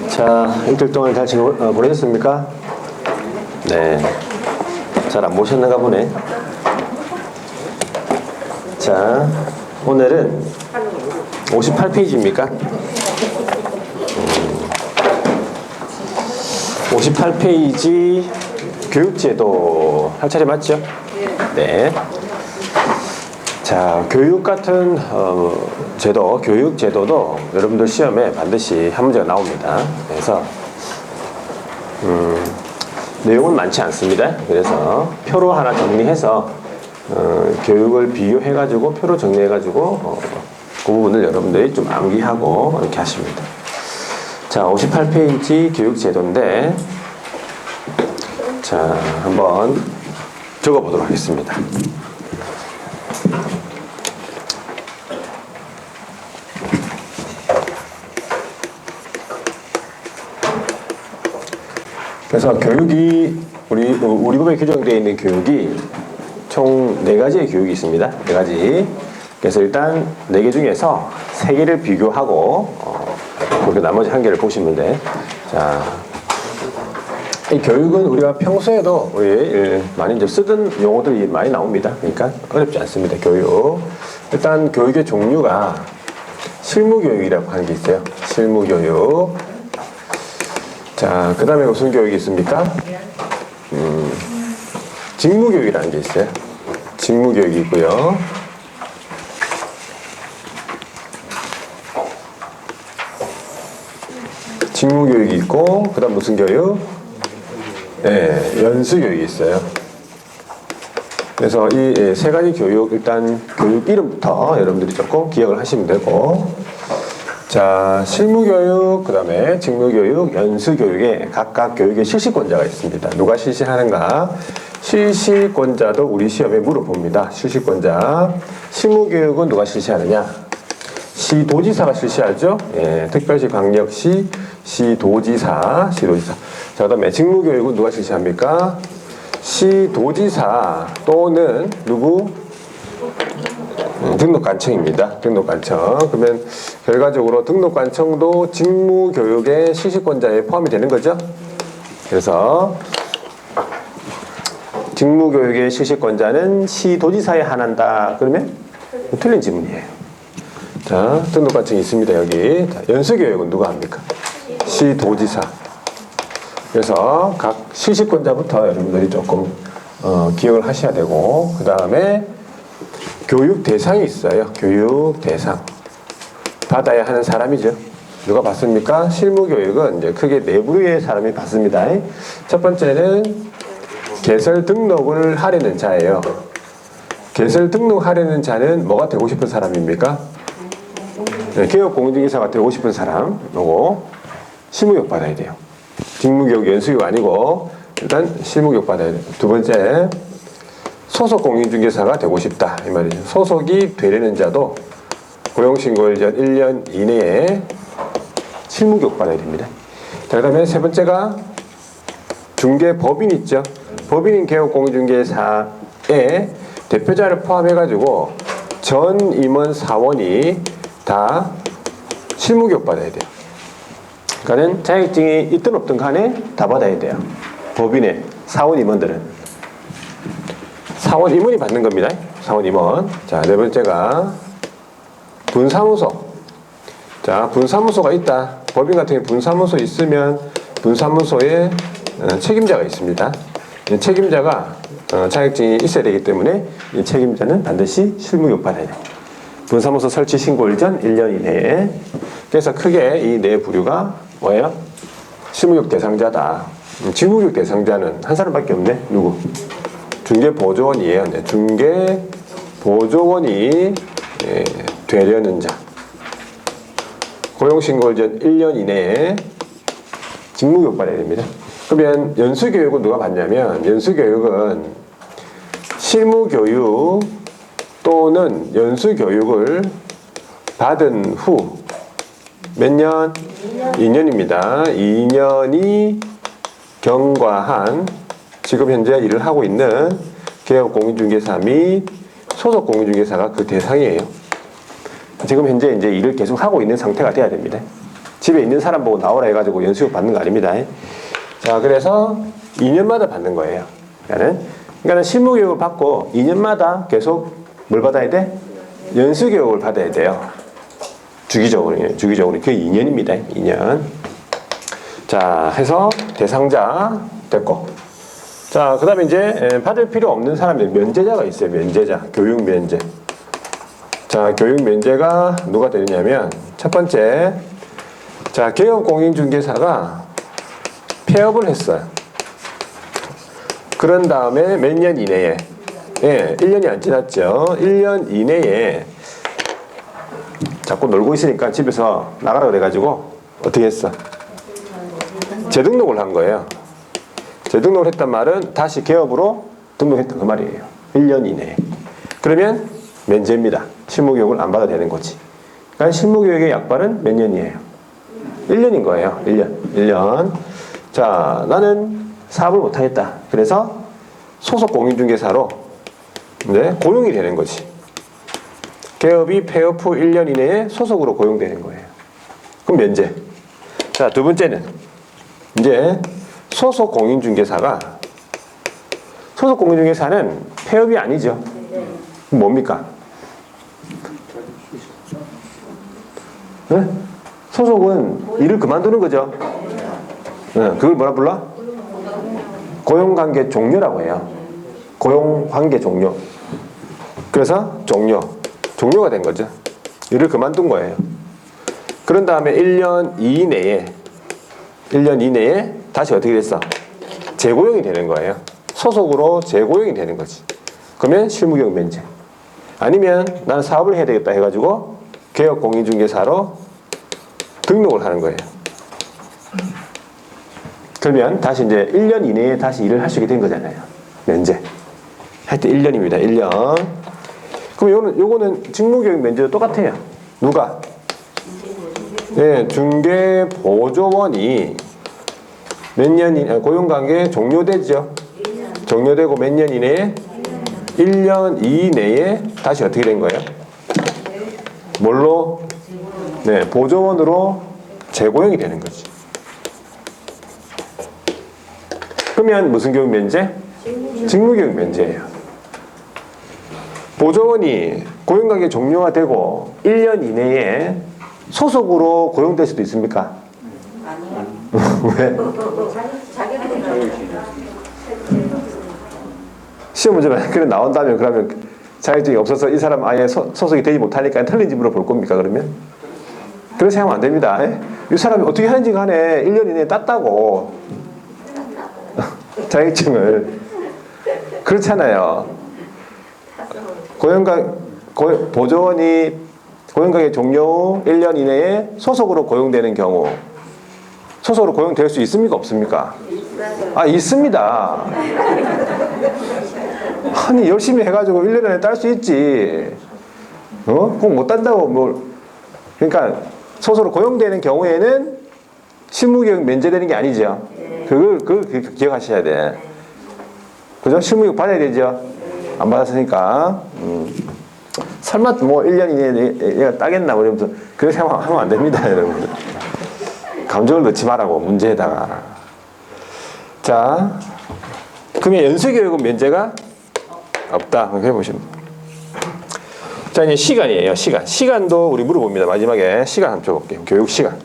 자, 이틀 동안 잘 보내셨습니까? 네. 잘 안 보셨는가 보네. 자, 오늘은 58페이지입니까? 58페이지 교육제도 할 차례 맞죠? 네. 자, 교육 같은 제도, 교육 제도도 여러분들 시험에 반드시 한 문제가 나옵니다. 그래서 내용은 많지 않습니다. 그래서 표로 하나 정리해서 교육을 비교해가지고 표로 정리해가지고 그 부분을 여러분들이 좀 암기하고 이렇게 하십니다. 자, 58페이지 교육 제도인데, 자, 한번 적어보도록 하겠습니다. 그래서 교육이 우리 법에 규정되어 있는 교육이 총 4가지의 교육이 있습니다. 4가지. 그래서 일단 4개 중에서 3개를 비교하고 그렇게 나머지 1개를 보시면 돼. 자, 이 교육은 우리가 평소에도 우리 많이 이제 쓰던 용어들이 많이 나옵니다. 그러니까 어렵지 않습니다. 교육. 일단 교육의 종류가 실무교육이라고 하는 게 있어요. 실무교육. 자, 그 다음에 무슨 교육이 있습니까? 직무교육이라는 게 있어요. 직무교육이 있고요. 직무교육이 있고, 그 다음 무슨 교육? 네, 연수교육이 있어요. 그래서 이 3가지 교육, 일단 교육 이름부터 여러분들이 조금 기억을 하시면 되고, 자, 실무교육, 그 다음에 직무교육, 연수교육에 각각 교육의 실시권자가 있습니다. 누가 실시하는가? 실시권자도 우리 시험에 물어봅니다. 실시권자. 실무교육은 누가 실시하느냐? 시도지사가 실시하죠. 예, 특별시, 광역시, 시도지사. 자, 그 다음에 직무교육은 누가 실시합니까? 시도지사 또는 누구? 등록관청입니다. 등록관청. 그러면 결과적으로 등록관청도 직무교육의 실시권자에 포함이 되는 거죠. 그래서 직무교육의 실시권자는 시도지사에 한한다. 그러면 틀린 지문이에요. 자, 등록관청이 있습니다. 여기. 자, 연수교육은 누가 합니까? 시도지사. 그래서 각 실시권자부터 여러분들이 조금 기억을 하셔야 되고, 그 다음에 교육 대상이 있어요. 교육 대상. 받아야 하는 사람이죠. 누가 받습니까? 실무교육은 이제 크게 4부류의 사람이 받습니다. 첫 번째는 개설 등록을 하려는 자예요. 개설 등록하려는 자는 뭐가 되고 싶은 사람입니까? 네, 개업공인중개사가 되고 싶은 사람. 요거 실무교육 받아야 돼요. 직무교육, 연수교육 아니고 일단 실무교육 받아야 돼요. 두 번째, 소속 공인중개사가 되고 싶다 이 말이죠. 소속이 되려는 자도 고용신고일 전 1년 이내에 실무교육 받아야 됩니다. 자, 그 다음에 세 번째가 중개법인 있죠. 법인인 개업공인중개사의 대표자를 포함해가지고 전 임원 사원이 다 실무교육 받아야 돼요. 그러니까는 자격증이 있든 없든 간에 다 받아야 돼요. 법인의 사원 임원들은. 사원 임원이 받는 겁니다. 사원 임원. 자, 4번째가 분사무소. 자, 분사무소가 있다. 법인 같은 경우 분사무소 있으면 분사무소에 책임자가 있습니다. 책임자가 자격증이 있어야 되기 때문에 이 책임자는 반드시 실무교육 받아야 돼요. 분사무소 설치 신고일 전 1년 이내에. 그래서 크게 이 4부류가 뭐예요? 실무교육 대상자다. 직무교육 대상자는 한 사람밖에 없네. 누구? 중개보조원이에요. 네, 중개보조원이 되려는 자. 고용신고일 전 1년 이내에 직무교육 받아야 됩니다. 그러면 연수교육은 누가 받냐면, 연수교육은 실무교육 또는 연수교육을 받은 후 몇 년? 2년입니다. 2년이 경과한 지금 현재 일을 하고 있는 개업공인중개사 및 소속공인중개사가 그 대상이에요. 지금 현재 이제 일을 계속 하고 있는 상태가 돼야 됩니다. 집에 있는 사람 보고 나오라 해가지고 연수교 받는 거 아닙니다. 자, 그래서 2년마다 받는 거예요. 그러니까는 실무교육을 받고 2년마다 계속 뭘 받아야 돼? 연수교육을 받아야 돼요. 주기적으로 그게 2년입니다. 2년. 자, 해서 대상자 됐고. 자, 그 다음에 이제 받을 필요 없는 사람이 면제자가 있어요. 면제자. 교육 면제. 자, 교육 면제가 누가 되느냐면, 첫 번째, 자, 개업공인중개사가 폐업을 했어요. 그런 다음에 몇 년 이내에, 1년이 안 지났죠. 1년 이내에 자꾸 놀고 있으니까 집에서 나가라고 그래가지고 어떻게 했어? 재등록을 한 거예요. 재등록을 했단 말은 다시 개업으로 등록했다 그 말이에요. 1년 이내에. 그러면 면제입니다. 실무교육을 안 받아도 되는 거지. 그러니까 실무교육의 약발은 몇 년이에요? 1년인 거예요. 1년. 자, 나는 사업을 못하겠다. 그래서 소속 공인중개사로 이제 고용이 되는 거지. 개업이 폐업 후 1년 이내에 소속으로 고용되는 거예요. 그럼 면제. 자, 두 번째는 이제 소속 공인중개사는 폐업이 아니죠. 뭡니까? 네? 소속은 일을 그만두는 거죠. 네, 그걸 뭐라 불러? 고용관계 종료라고 해요. 고용관계 종료. 그래서 종료가 된 거죠. 일을 그만둔 거예요. 그런 다음에 1년 이내에 다시 어떻게 됐어? 재고용이 되는 거예요. 소속으로 재고용이 되는 거지. 그러면 실무교육 면제. 아니면 나는 사업을 해야 되겠다 해가지고 개업공인중개사로 등록을 하는 거예요. 그러면 다시 이제 1년 이내에 다시 일을 할 수 있게 된 거잖아요. 면제. 하여튼 1년입니다. 1년. 그럼 요거는 직무교육 면제도 똑같아요. 누가? 중개보조원이 몇 년 고용관계 종료되죠. 종료되고 몇 년 이내에? 1년 이내에 다시 어떻게 된 거예요? 뭘로? 보조원으로 재고용이 되는 거지. 그러면 무슨 교육 면제? 직무교육 면제예요. 보조원이 고용관계 종료가 되고 1년 이내에 소속으로 고용될 수도 있습니까? 아니요. 왜? 시험 문제가 그래 나온다면 그러면 자격증이 없어서 이 사람 아예 소속이 되지 못하니까 틀린 집으로 볼 겁니까 그러면? 그렇게 생각하면 안 됩니다. 이 사람이 어떻게 하는지 간에 1년 이내에 땄다고 자격증을. 그렇잖아요. 보조원이 고용관계 종료 후 1년 이내에 소속으로 고용되는 경우 소속으로 고용될 수 있습니까? 없습니까? 있습니다. 아니 열심히 해가지고 1년 안에 딸 수 있지. 꼭 못 딴다고 그러니까 소속으로 고용되는 경우에는 실무교육 면제되는 게 아니죠. 그걸 기억하셔야 돼. 그죠? 실무교육 받아야 되죠. 안 받았으니까. 설마 1년 이내에 얘가 따겠나 그러면서 그렇게 생각하면 안 됩니다, 여러분. 감정을 넣지 말라고 문제에다가. 자, 그러면 연수교육은 면제가 없다. 그렇게 해보시면. 자, 이제 시간이에요. 시간도 우리 물어봅니다. 마지막에 시간 한번 줘볼게요. 교육 시간.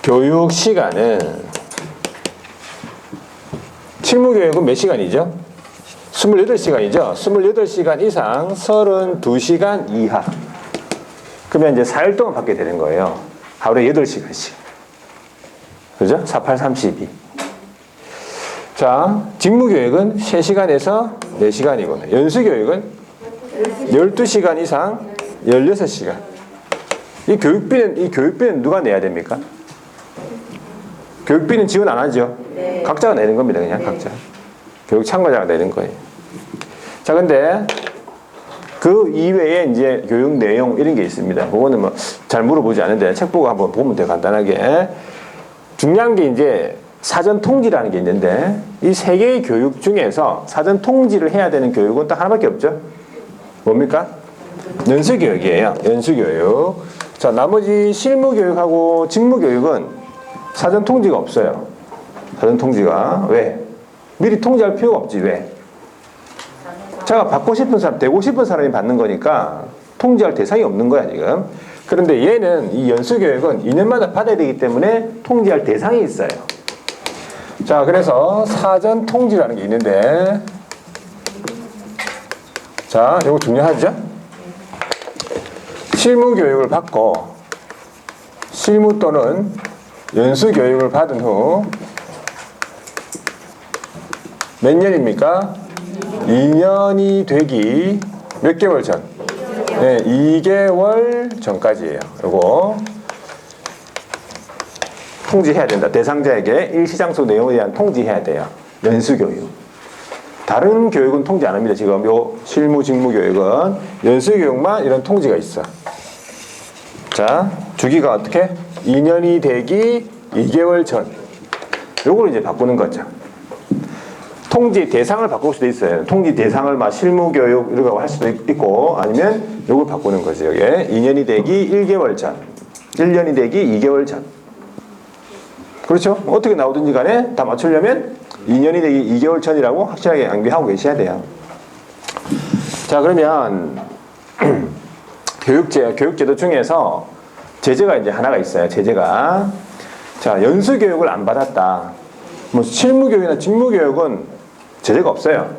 교육 시간은 실무교육은 몇 시간이죠? 28시간이죠. 28시간 이상 32시간 이하. 그러면 이제 4일 동안 받게 되는 거예요. 하루에 8시간씩. 그죠? 48, 32. 자, 직무교육은 3시간에서 4시간이거든요. 연수교육은 12시간 이상 16시간. 이 교육비는 누가 내야 됩니까? 교육비는 지원 안 하죠. 네. 각자가 내는 겁니다. 그냥 각자. 교육 참가자가 내는 거예요. 자, 근데 그 이외에 이제 교육 내용 이런 게 있습니다. 그거는 뭐 잘 물어보지 않은데 책 보고 한번 보면 돼요. 간단하게. 중요한 게 이제 사전 통지라는 게 있는데 이 세 개의 교육 중에서 사전 통지를 해야 되는 교육은 딱 하나밖에 없죠. 뭡니까? 연수교육이에요. 연수교육. 자, 나머지 실무교육하고 직무교육은 사전 통지가 없어요. 사전 통지가. 왜? 미리 통지할 필요가 없지. 왜? 제가 받고 싶은 사람, 되고 싶은 사람이 받는 거니까 통지할 대상이 없는 거야, 지금. 그런데 얘는, 이 연수교육은 2년마다 받아야 되기 때문에 통지할 대상이 있어요. 자, 그래서 사전 통지라는 게 있는데, 자, 이거 중요하죠? 실무 교육을 받고, 실무 또는 연수 교육을 받은 후, 몇 년입니까? 2년이 되기 몇 개월 전? 네, 2개월 전까지예요. 요거 통지해야 된다. 대상자에게 일시장소 내용에 대한 통지해야 돼요. 연수교육. 다른 교육은 통지 안 합니다. 지금 요 실무 직무 교육은 연수교육만 이런 통지가 있어. 자, 주기가 어떻게? 2년이 되기 2개월 전. 요걸 이제 바꾸는 거죠. 통지 대상을 바꿀 수도 있어요. 통지 대상을 막 실무교육 이런 거 할 수도 있고, 아니면 요걸 바꾸는 거죠. 여기 2년이 되기 1개월 전, 1년이 되기 2개월 전. 그렇죠? 어떻게 나오든지 간에 다 맞추려면 2년이 되기 2개월 전이라고 확실하게 암기하고 계셔야 돼요. 자, 그러면 교육제도 중에서 제재가 이제 하나가 있어요. 제재가. 자, 연수교육을 안 받았다. 뭐 실무교육이나 직무교육은 제재가 없어요.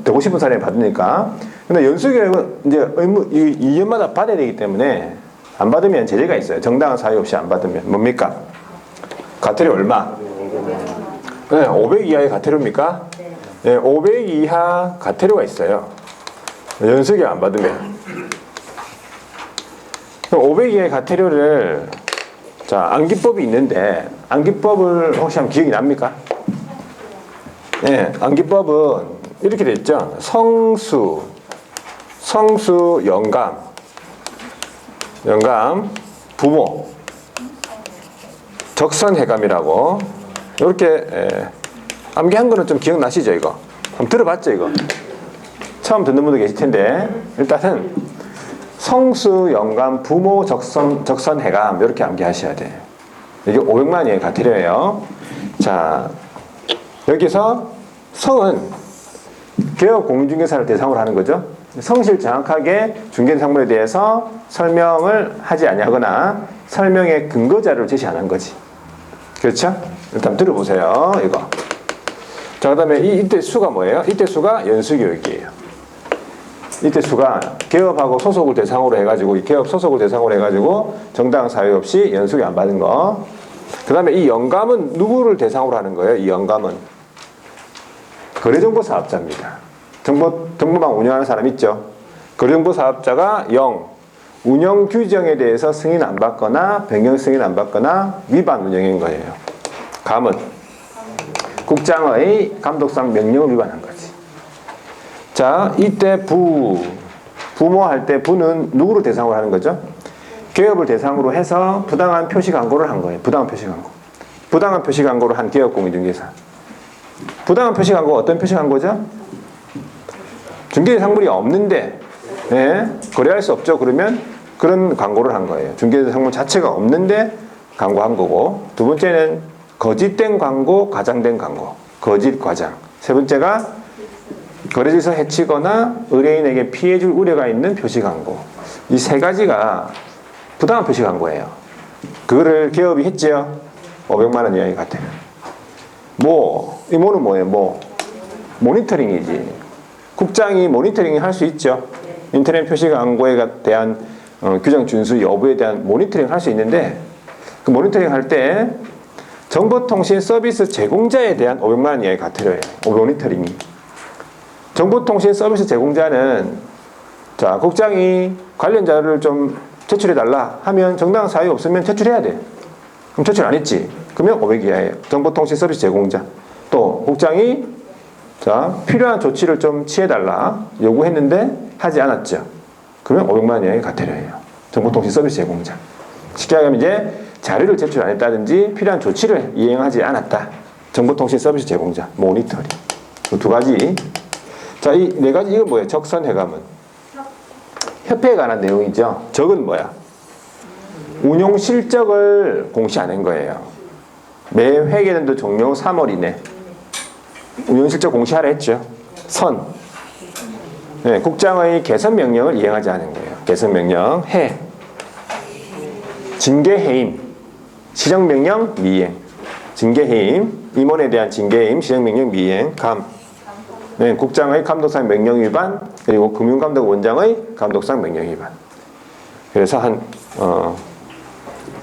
되고 싶은 사람이 받으니까. 근데 연수교육은 이제 의무 2년마다 받아야 되기 때문에 안 받으면 제재가 있어요. 정당한 사유 없이 안 받으면. 뭡니까? 과태료 얼마? 네, 500 이하의 과태료입니까? 네, 500 이하 과태료가 있어요. 연수교육 안 받으면. 500 이하의 과태료를, 자, 암기법이 있는데, 암기법을 혹시 한번 기억이 납니까? 네, 암기법은 이렇게 돼 있죠. 성수, 영감, 부모, 적선해감이라고. 이렇게 암기한 거는 좀 기억나시죠, 이거? 한번 들어봤죠, 이거? 처음 듣는 분도 계실 텐데, 일단은 성수, 영감, 부모, 적선해감 이렇게 암기하셔야 돼요. 이게 500만 원의 과태료예요. 자, 여기서 성은 개업 공인중개사를 대상으로 하는 거죠. 성실 정확하게 중개된 상물에 대해서 설명을 하지 아니하거나 설명의 근거 자료를 제시 안 한 거지. 그렇죠? 일단 들어보세요. 이거. 자, 그 다음에 이때 수가 뭐예요? 이때 수가 연수교육이에요. 이때 수가 개업하고 소속을 대상으로 해가지고, 이 개업 소속을 대상으로 해가지고 정당한 사유 없이 연수교육 안 받은 거. 그 다음에 이 영감은 누구를 대상으로 하는 거예요? 이 영감은 거래정보 사업자입니다. 정보망 운영하는 사람 있죠? 거래정보 사업자가 운영 규정에 대해서 승인 안 받거나 변경 승인 안 받거나 위반 운영인 거예요. 감은 국장의 감독상 명령을 위반한 거지. 자, 이때 부모 할 때 부는 누구를 대상으로 하는 거죠? 개업을 대상으로 해서 부당한 표시 광고를 한 거예요. 부당한 표시 광고를 한 개업 공인중개사. 부당한 표시 광고가 어떤 표시 광고죠? 중개된 상물이 없는데, 네, 거래할 수 없죠. 그러면 그런 광고를 한 거예요. 중개된 상물 자체가 없는데 광고한 거고. 두 번째는 거짓된 광고, 과장된 광고. 거짓, 과장. 세 번째가 거래질서 해치거나 의뢰인에게 피해 줄 우려가 있는 표시 광고. 이 세 가지가 부당한 표시 광고예요. 그거를 개업이 했죠. 500만 원 이하의 과태료. 이 뭐는 뭐예요? 모니터링이지. 국장이 모니터링을 할 수 있죠. 인터넷 표시 광고에 대한 규정 준수 여부에 대한 모니터링을 할 수 있는데, 그 모니터링 할 때 정보통신 서비스 제공자에 대한 500만 원 이하의 과태료예요. 모니터링이. 정보통신 서비스 제공자는, 자, 국장이 관련 자료를 좀 제출해달라 하면 정당한 사유 없으면 제출해야 돼. 그럼 제출 안 했지? 그러면 500 이하예요. 정보통신 서비스 제공자. 또 국장이, 자, 필요한 조치를 좀 취해달라 요구했는데 하지 않았죠. 그러면 500만 원 이하의 과태료예요. 정보통신 서비스 제공자. 쉽게 하면 이제 자료를 제출 안 했다든지 필요한 조치를 이행하지 않았다. 정보통신 서비스 제공자, 모니터링. 두 가지. 자, 이 네 가지, 이건 뭐예요? 적선해감은? 협회에 관한 내용이죠. 적은 뭐야? 운용 실적을 공시하는 거예요. 매 회계년도 종료 3월 이내 운용 실적 공시하라 했죠. 선. 네, 국장의 개선 명령을 이행하지 않은 거예요. 개선 명령 해. 징계 해임. 시정 명령 미행. 징계 해임. 임원에 대한 징계 해임, 시정 명령 미행, 감. 네, 국장의 감독상 명령 위반, 그리고 금융감독 원장의 감독상 명령 위반. 그래서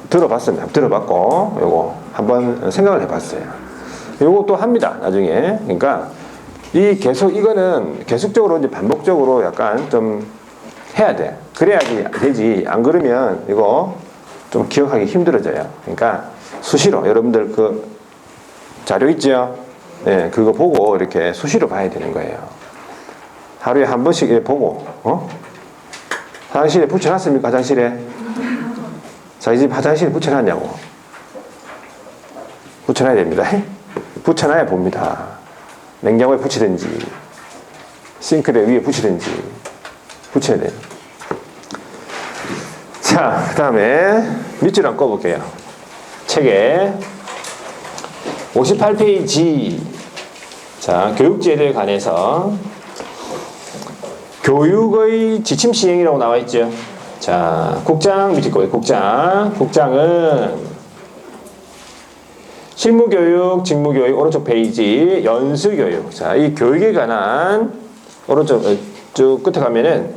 들어봤습니다. 들어봤고, 요거 한번 생각을 해봤어요. 요거 또 합니다. 나중에. 그러니까 이거는 계속적으로 이제 반복적으로 약간 좀 해야 돼. 그래야지 되지. 안 그러면 이거 좀 기억하기 힘들어져요. 그러니까 수시로 여러분들 그 자료 있죠? 네, 그거 보고 이렇게 수시로 봐야 되는 거예요. 하루에 한 번씩 보고, 화장실에 붙여놨습니까? 화장실에? 자, 이 집 화장실에 붙여놨냐고. 붙여놔야 됩니다. 붙여놔야 봅니다. 냉장고에 붙이든지, 싱크대 위에 붙이든지, 붙여야 돼요. 자, 그 다음에 밑줄 한번 꺼볼게요. 책에 58페이지. 자, 교육제도에 관해서 교육의 지침 시행이라고 나와 있죠. 자, 국장 밑에 거예요. 국장은 실무교육, 직무교육 오른쪽 페이지 연수교육. 자, 이 교육에 관한 오른쪽 쭉 끝에 가면은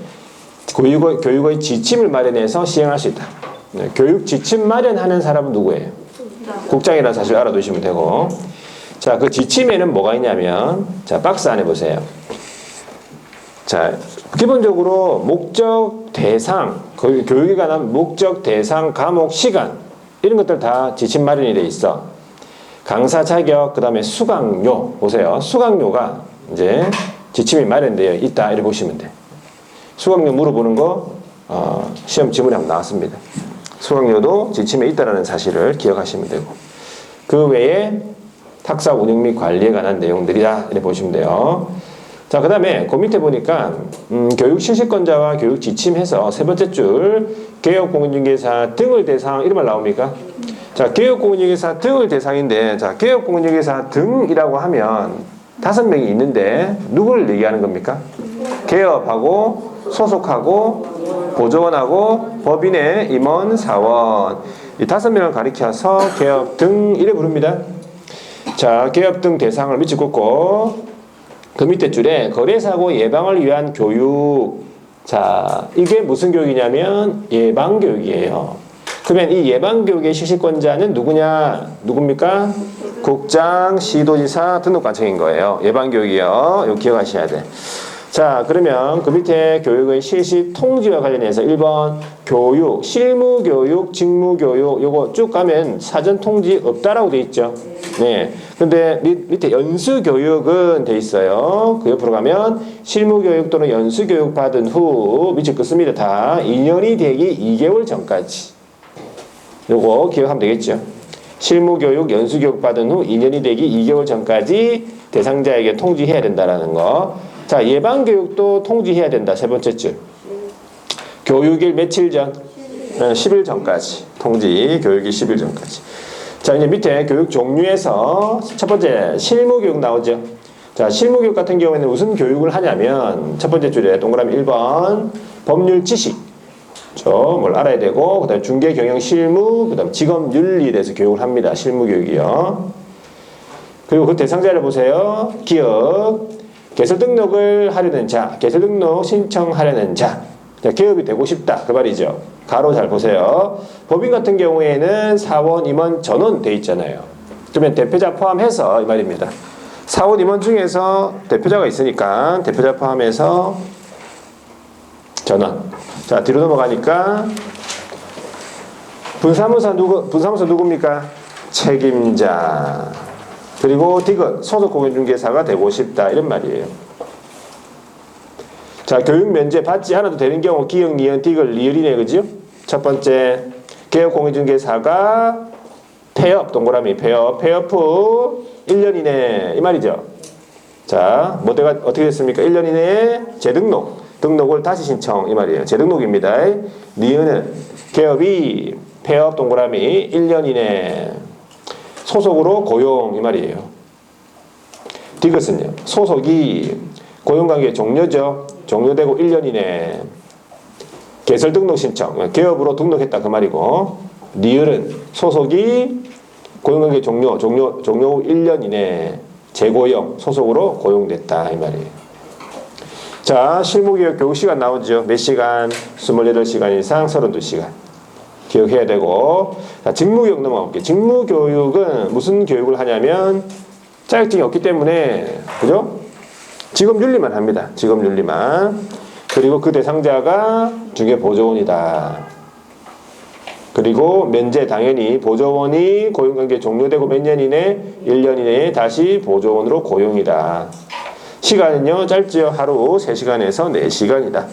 교육의 지침을 마련해서 시행할 수 있다. 네, 교육 지침 마련하는 사람은 누구예요? 국장이라는 사실 알아두시면 되고. 자, 그 지침에는 뭐가 있냐면, 자, 박스 안에 보세요. 자, 기본적으로 목적, 대상, 교육에 관한 목적, 대상, 과목, 시간 이런 것들 다 지침 마련이 돼 있어. 강사 자격, 그 다음에 수강료 보세요. 수강료가 이제 지침이 마련되어 있다 이렇게 보시면 돼. 수강료 물어보는 거 시험 지문에 한번 나왔습니다. 수강료도 지침에 있다는 사실을 기억하시면 되고, 그 외에 학사 운영 및 관리에 관한 내용들이다 이렇게 보시면 돼요. 자, 그 다음에 그 밑에 보니까 교육 실시권자와 교육 지침해서 세 번째 줄 개업공인중개사 등을 대상 이런 말 나옵니까? 자, 개업공인중개사 등을 대상인데, 자, 개업공인중개사 등이라고 하면 5명이 있는데 누구를 얘기하는 겁니까? 개업하고 소속하고 보조원하고 법인의 임원, 사원 이 5명을 가리켜서 개업 등 이래 부릅니다. 자, 개업 등 대상을 밑에 꽂고 그 밑에 줄에 거래사고 예방을 위한 교육. 자, 이게 무슨 교육이냐면 예방교육이에요. 그러면 이 예방교육의 실시권자는 누굽니까? 국장, 시도지사, 등록관청인 거예요. 예방교육이요. 이거 기억하셔야 돼. 자, 그러면 그 밑에 교육의 실시 통지와 관련해서 1번 교육, 실무교육, 직무교육 요거 쭉 가면 사전 통지 없다라고 돼 있죠. 네. 근데 밑에 연수교육은 돼 있어요. 그 옆으로 가면 실무교육 또는 연수교육 받은 후 밑에 끝습니다. 다 2년이 되기 2개월 전까지. 요거 기억하면 되겠죠. 실무교육, 연수교육 받은 후 2년이 되기 2개월 전까지 대상자에게 통지해야 된다라는 거. 자, 예방교육도 통지해야 된다. 세 번째 줄. 교육일 며칠 전? 10일 전까지. 통지, 교육일 10일 전까지. 자, 이제 밑에 교육 종류에서 첫 번째 실무교육 나오죠. 자, 실무교육 같은 경우에는 무슨 교육을 하냐면 첫 번째 줄에 동그라미 1번 법률 지식. 뭘 알아야 되고, 그 다음에 중개 경영 실무, 그 다음에 직업 윤리에 대해서 교육을 합니다. 실무교육이요. 그리고 그 대상자를 보세요. 기업. 개설 등록을 하려는 자, 개설 등록 신청하려는 자, 개업이 되고 싶다 그 말이죠. 가로 잘 보세요. 법인 같은 경우에는 사원, 임원, 전원 돼 있잖아요. 그러면 대표자 포함해서 이 말입니다. 사원, 임원 중에서 대표자가 있으니까 대표자 포함해서 전원. 자, 뒤로 넘어가니까 분사무소 누굽니까? 책임자. 그리고 디귿, 소속공인중개사가 되고 싶다 이런 말이에요. 자, 교육 면제 받지 않아도 되는 경우 기역, 니은, 디귿, 리을이네, 그죠? 첫 번째, 개업공인중개사가 폐업, 동그라미 폐업 후 1년 이내 이 말이죠. 자, 어떻게 됐습니까? 1년 이내에 재등록. 등록을 다시 신청 이 말이에요. 재등록입니다. 니은은 개업이 폐업 동그라미 1년 이내 소속으로 고용 이 말이에요. 디귿은요. 소속이 고용관계 종료죠. 종료되고 1년 이내 개설 등록 신청 개업으로 등록했다 그 말이고 리을은 소속이 고용관계 종료 후 1년 이내 재고용 소속으로 고용됐다 이 말이에요. 자, 실무교육 교육 시간 나오죠. 몇 시간? 28시간 이상 32시간. 기억해야 되고. 자, 직무교육 넘어갈게요. 직무교육은 무슨 교육을 하냐면 자격증이 없기 때문에 그죠? 직업윤리만 합니다. 직업윤리만. 그리고 그 대상자가 중개보조원이다. 그리고 면제 당연히 보조원이 고용관계 종료되고 몇 년 이내? 1년 이내에 다시 보조원으로 고용이다. 시간은요 짧지요. 하루 3시간에서 4시간이다.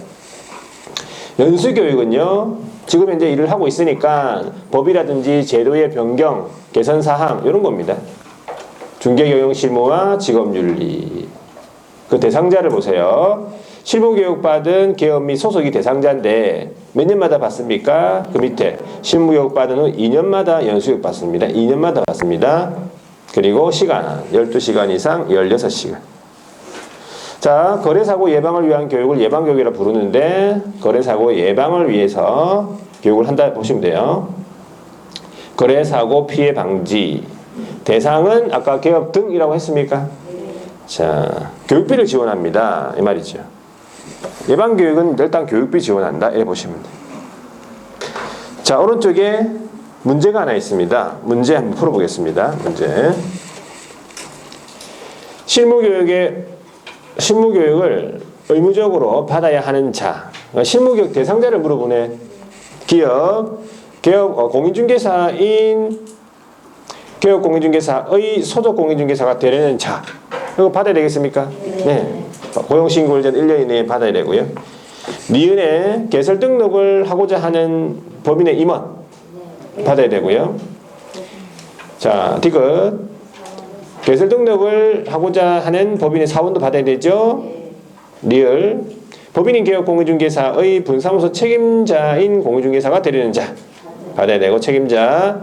연수교육은요 지금 현재 일을 하고 있으니까 법이라든지 제도의 변경, 개선사항 이런 겁니다. 중개경영실무와 직업윤리. 그 대상자를 보세요. 실무교육받은 개업 및 소속이 대상자인데 몇 년마다 받습니까? 그 밑에 실무교육 받은 후 2년마다 연수교육 받습니다. 2년마다 받습니다. 그리고 시간 12시간 이상 16시간. 자, 거래사고 예방을 위한 교육을 예방교육이라 부르는데 거래사고 예방을 위해서 교육을 한다 보시면 돼요. 거래사고 피해 방지 대상은 아까 개업 등이라고 했습니까? 자, 교육비를 지원합니다 이 말이죠. 예방교육은 일단 교육비 지원한다 이렇게 보시면 돼요. 자, 오른쪽에 문제가 하나 있습니다. 문제 한번 풀어보겠습니다. 문제. 실무교육을 의무적으로 받아야 하는 자. 실무교육 대상자를 물어보네. 기업 공인중개사인 개업 공인중개사의 소속 공인중개사가 되려는 자. 이거 받아야 되겠습니까? 네. 고용신고일 전 1년 이내에 받아야 되고요. 니은에 개설 등록을 하고자 하는 법인의 임원 받아야 되고요. 자, 디귿 개설 등록을 하고자 하는 법인의 사원도 받아야 되죠. 리을 법인인 개업 공인중개사의 분사무소 책임자인 공인중개사가 되려는 자 받아야 되고 책임자.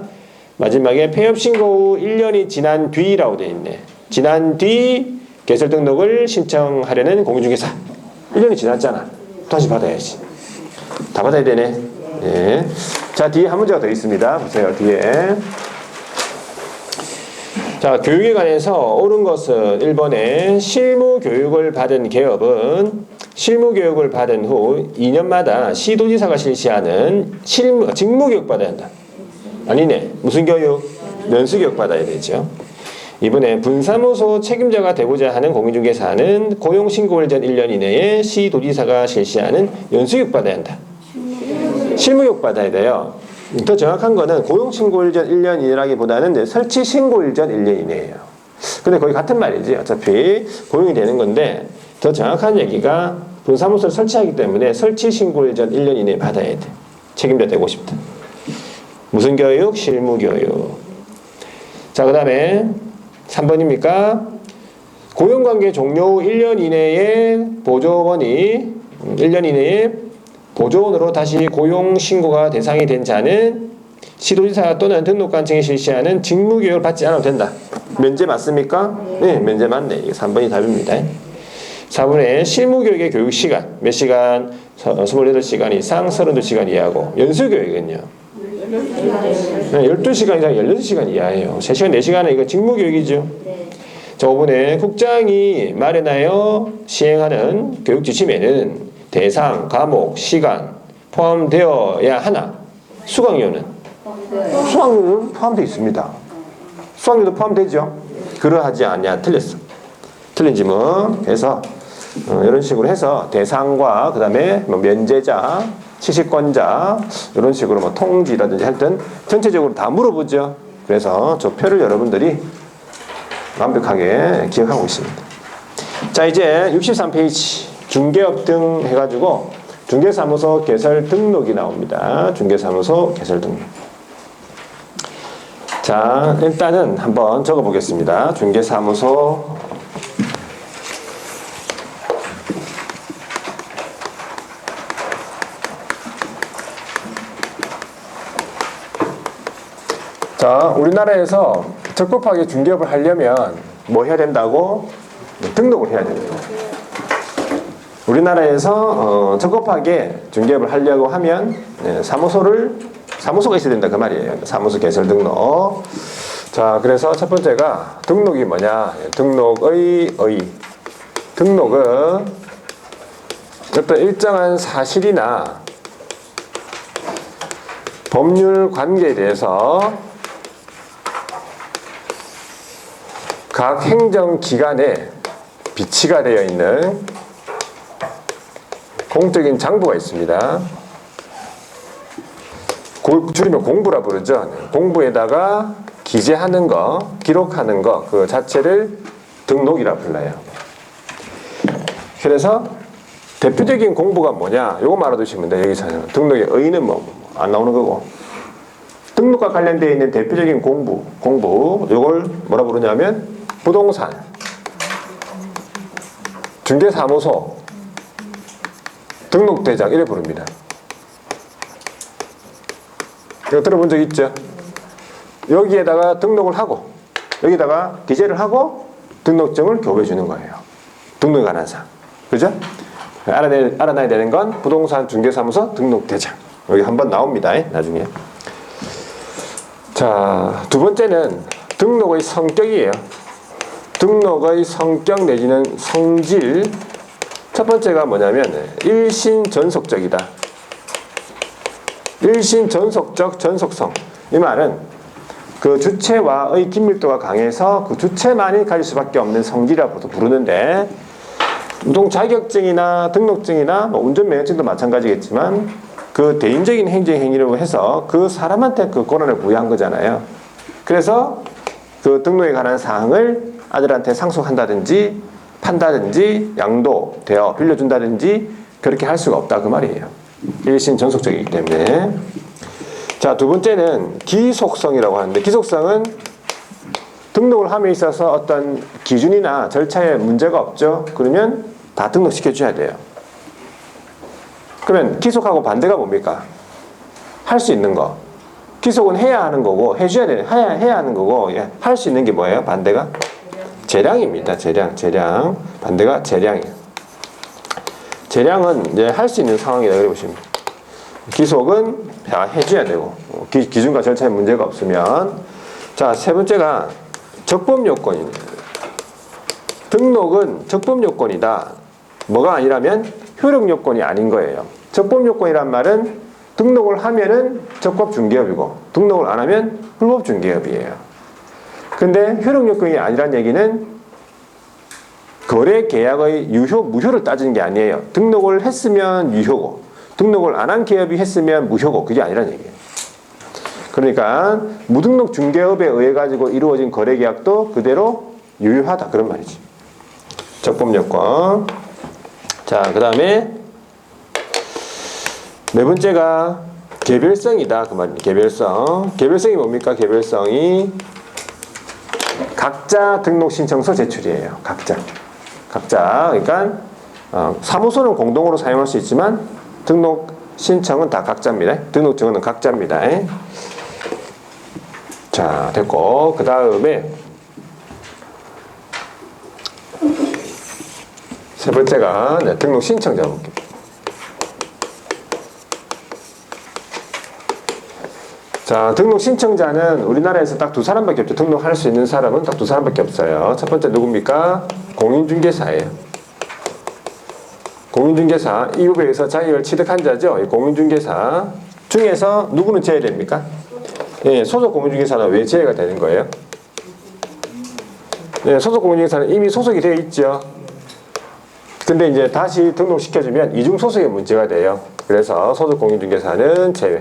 마지막에 폐업 신고 후 1년이 지난 뒤라고 되어 있네. 지난 뒤 개설 등록을 신청하려는 공인중개사 1년이 지났잖아. 다시 받아야지. 다 받아야 되네. 예. 자, 뒤에 한 문제가 더 있습니다. 보세요. 뒤에. 자, 교육에 관해서 옳은 것은 1번에 실무교육을 받은 개업은 실무교육을 받은 후 2년마다 시도지사가 실시하는 직무교육 받아야 한다. 아니네. 무슨 교육? 연수교육 받아야 되죠. 이번에 분사무소 책임자가 되고자 하는 공인중개사는 고용신고일 전 1년 이내에 시도지사가 실시하는 연수교육 받아야 한다. 실무교육 받아야 돼요. 더 정확한 거는 고용신고일 전 1년 이내라기보다는 설치신고일 전 1년 이내예요. 근데 거의 같은 말이지. 어차피 고용이 되는 건데 더 정확한 얘기가 분사무소를 설치하기 때문에 설치신고일 전 1년 이내에 받아야 돼. 책임자 되고 싶다. 무슨 교육? 실무교육. 자, 그 다음에 3번입니까? 고용관계 종료 후 1년 이내에 보조원이 1년 이내에 보조원으로 다시 고용신고가 대상이 된 자는 시도지사 또는 등록관청이 실시하는 직무교육을 받지 않아도 된다. 면제 맞습니까? 네, 면제 맞네. 이게 3번이 답입니다. 4번에 실무교육의 교육시간 몇 시간? 28시간 이상 32시간 이하고 연수교육은요? 12시간 이상 16시간 이하예요. 3시간 4시간은 이거 직무교육이죠. 자, 5번에 국장이 마련하여 시행하는 교육 지침에는 대상, 과목, 시간 포함되어야 하나? 수강료는? 수강료는 포함되어 있습니다. 수강료도 포함되죠? 그러하지 않냐? 틀렸어. 틀린 질문. 그래서 이런 식으로 해서 대상과 그 다음에 뭐 면제자, 시식권자 이런 식으로 뭐 통지라든지 하여튼 전체적으로 다 물어보죠. 그래서 저 표를 여러분들이 완벽하게 기억하고 있습니다. 자, 이제 63페이지 중개업 등 해가지고 중개사무소 개설 등록이 나옵니다. 중개사무소 개설 등록. 자, 일단은 한번 적어보겠습니다. 중개사무소 자, 우리나라에서 적법하게 중개업을 하려면 뭐 해야 된다고? 등록을 해야 됩니다. 우리나라에서 적법하게 중개업을 하려고 하면 사무소가 있어야 된다 그 말이에요. 사무소 개설 등록. 자, 그래서 첫 번째가 등록이 뭐냐? 등록은 어떤 일정한 사실이나 법률 관계에 대해서 각 행정기관에 비치가 되어 있는 공적인 장부가 있습니다. 줄이면 공부라 부르죠. 공부에다가 기재하는 거, 기록하는 거, 그 자체를 등록이라 불러요. 그래서 대표적인 공부가 뭐냐? 요거 알아두시면 돼요. 여기서는 등록의 의의는 안 나오는 거고. 등록과 관련되어 있는 대표적인 공부, 요걸 뭐라 부르냐면 부동산, 중개사무소, 등록대장 이래 부릅니다. 이거 들어본 적 있죠? 여기에다가 등록을 하고 여기다가 기재를 하고 등록증을 교부해 주는 거예요. 등록에 관한 사항. 그죠? 알아놔야 되는 건 부동산 중개사무소 등록대장. 여기 한번 나옵니다. 나중에. 자, 두 번째는 등록의 성격이에요. 등록의 성격 내지는 성질. 첫 번째가 뭐냐면 일신전속적이다. 일신전속적 전속성. 이 말은 그 주체와의 긴밀도가 강해서 그 주체만이 가질 수밖에 없는 성질이라고도 부르는데, 우동 자격증이나 등록증이나 운전면허증도 마찬가지겠지만 그 대인적인 행정행위라고 해서 그 사람한테 그 권한을 부여한 거잖아요. 그래서 그 등록에 관한 사항을 아들한테 상속한다든지 판다든지 양도되어 빌려준다든지 그렇게 할 수가 없다 그 말이에요. 일신 전속적이기 때문에. 자, 두 번째는 기속성이라고 하는데, 기속성은 등록을 함에 있어서 어떤 기준이나 절차에 문제가 없죠. 그러면 다 등록시켜 줘야 돼요. 그러면 기속하고 반대가 뭡니까? 할 수 있는 거. 기속은 해야 하는 거고 해야 하는 거고, 할 수 있는 게 뭐예요? 반대가? 재량입니다. 재량. 반대가 재량이에요. 재량은 이제 할 수 있는 상황이다 그래 보시면. 기속은 해줘야 되고 기준과 절차에 문제가 없으면. 자, 세 번째가 적법 요건입니다. 등록은 적법 요건이다. 뭐가 아니라면 효력 요건이 아닌 거예요. 적법 요건이란 말은 등록을 하면은 적법 중개업이고 등록을 안 하면 불법 중개업이에요. 근데 효력 요건이 아니란 얘기는 거래 계약의 유효, 무효를 따지는 게 아니에요. 등록을 했으면 유효고 등록을 안 한 기업이 했으면 무효고, 그게 아니란 얘기예요. 그러니까 무등록 중개업에 의해 가지고 이루어진 거래 계약도 그대로 유효하다 그런 말이지. 적법 요건. 자, 그 다음에 네 번째가 개별성이다 그 말입니다. 개별성. 개별성이 뭡니까? 개별성이 각자 등록 신청서 제출이에요. 각자. 그러니까 사무소는 공동으로 사용할 수 있지만 등록 신청은 다 각자입니다. 등록증은 각자입니다. 자, 됐고, 그 다음에 세 번째가 등록 신청자 볼게요. 자, 등록 신청자는 우리나라에서 딱 두 사람밖에 없죠. 등록할 수 있는 사람은 딱 두 사람밖에 없어요. 첫 번째 누굽니까? 공인중개사예요. 공인중개사, 이 부분에서 자격을 취득한 자죠. 공인중개사 중에서 누구는 제외됩니까? 예, 소속 공인중개사는 왜 제외가 되는 거예요? 예, 소속 공인중개사는 이미 소속이 되어 있죠. 근데 이제 다시 등록시켜주면 이중 소속에 문제가 돼요. 그래서 소속 공인중개사는 제외.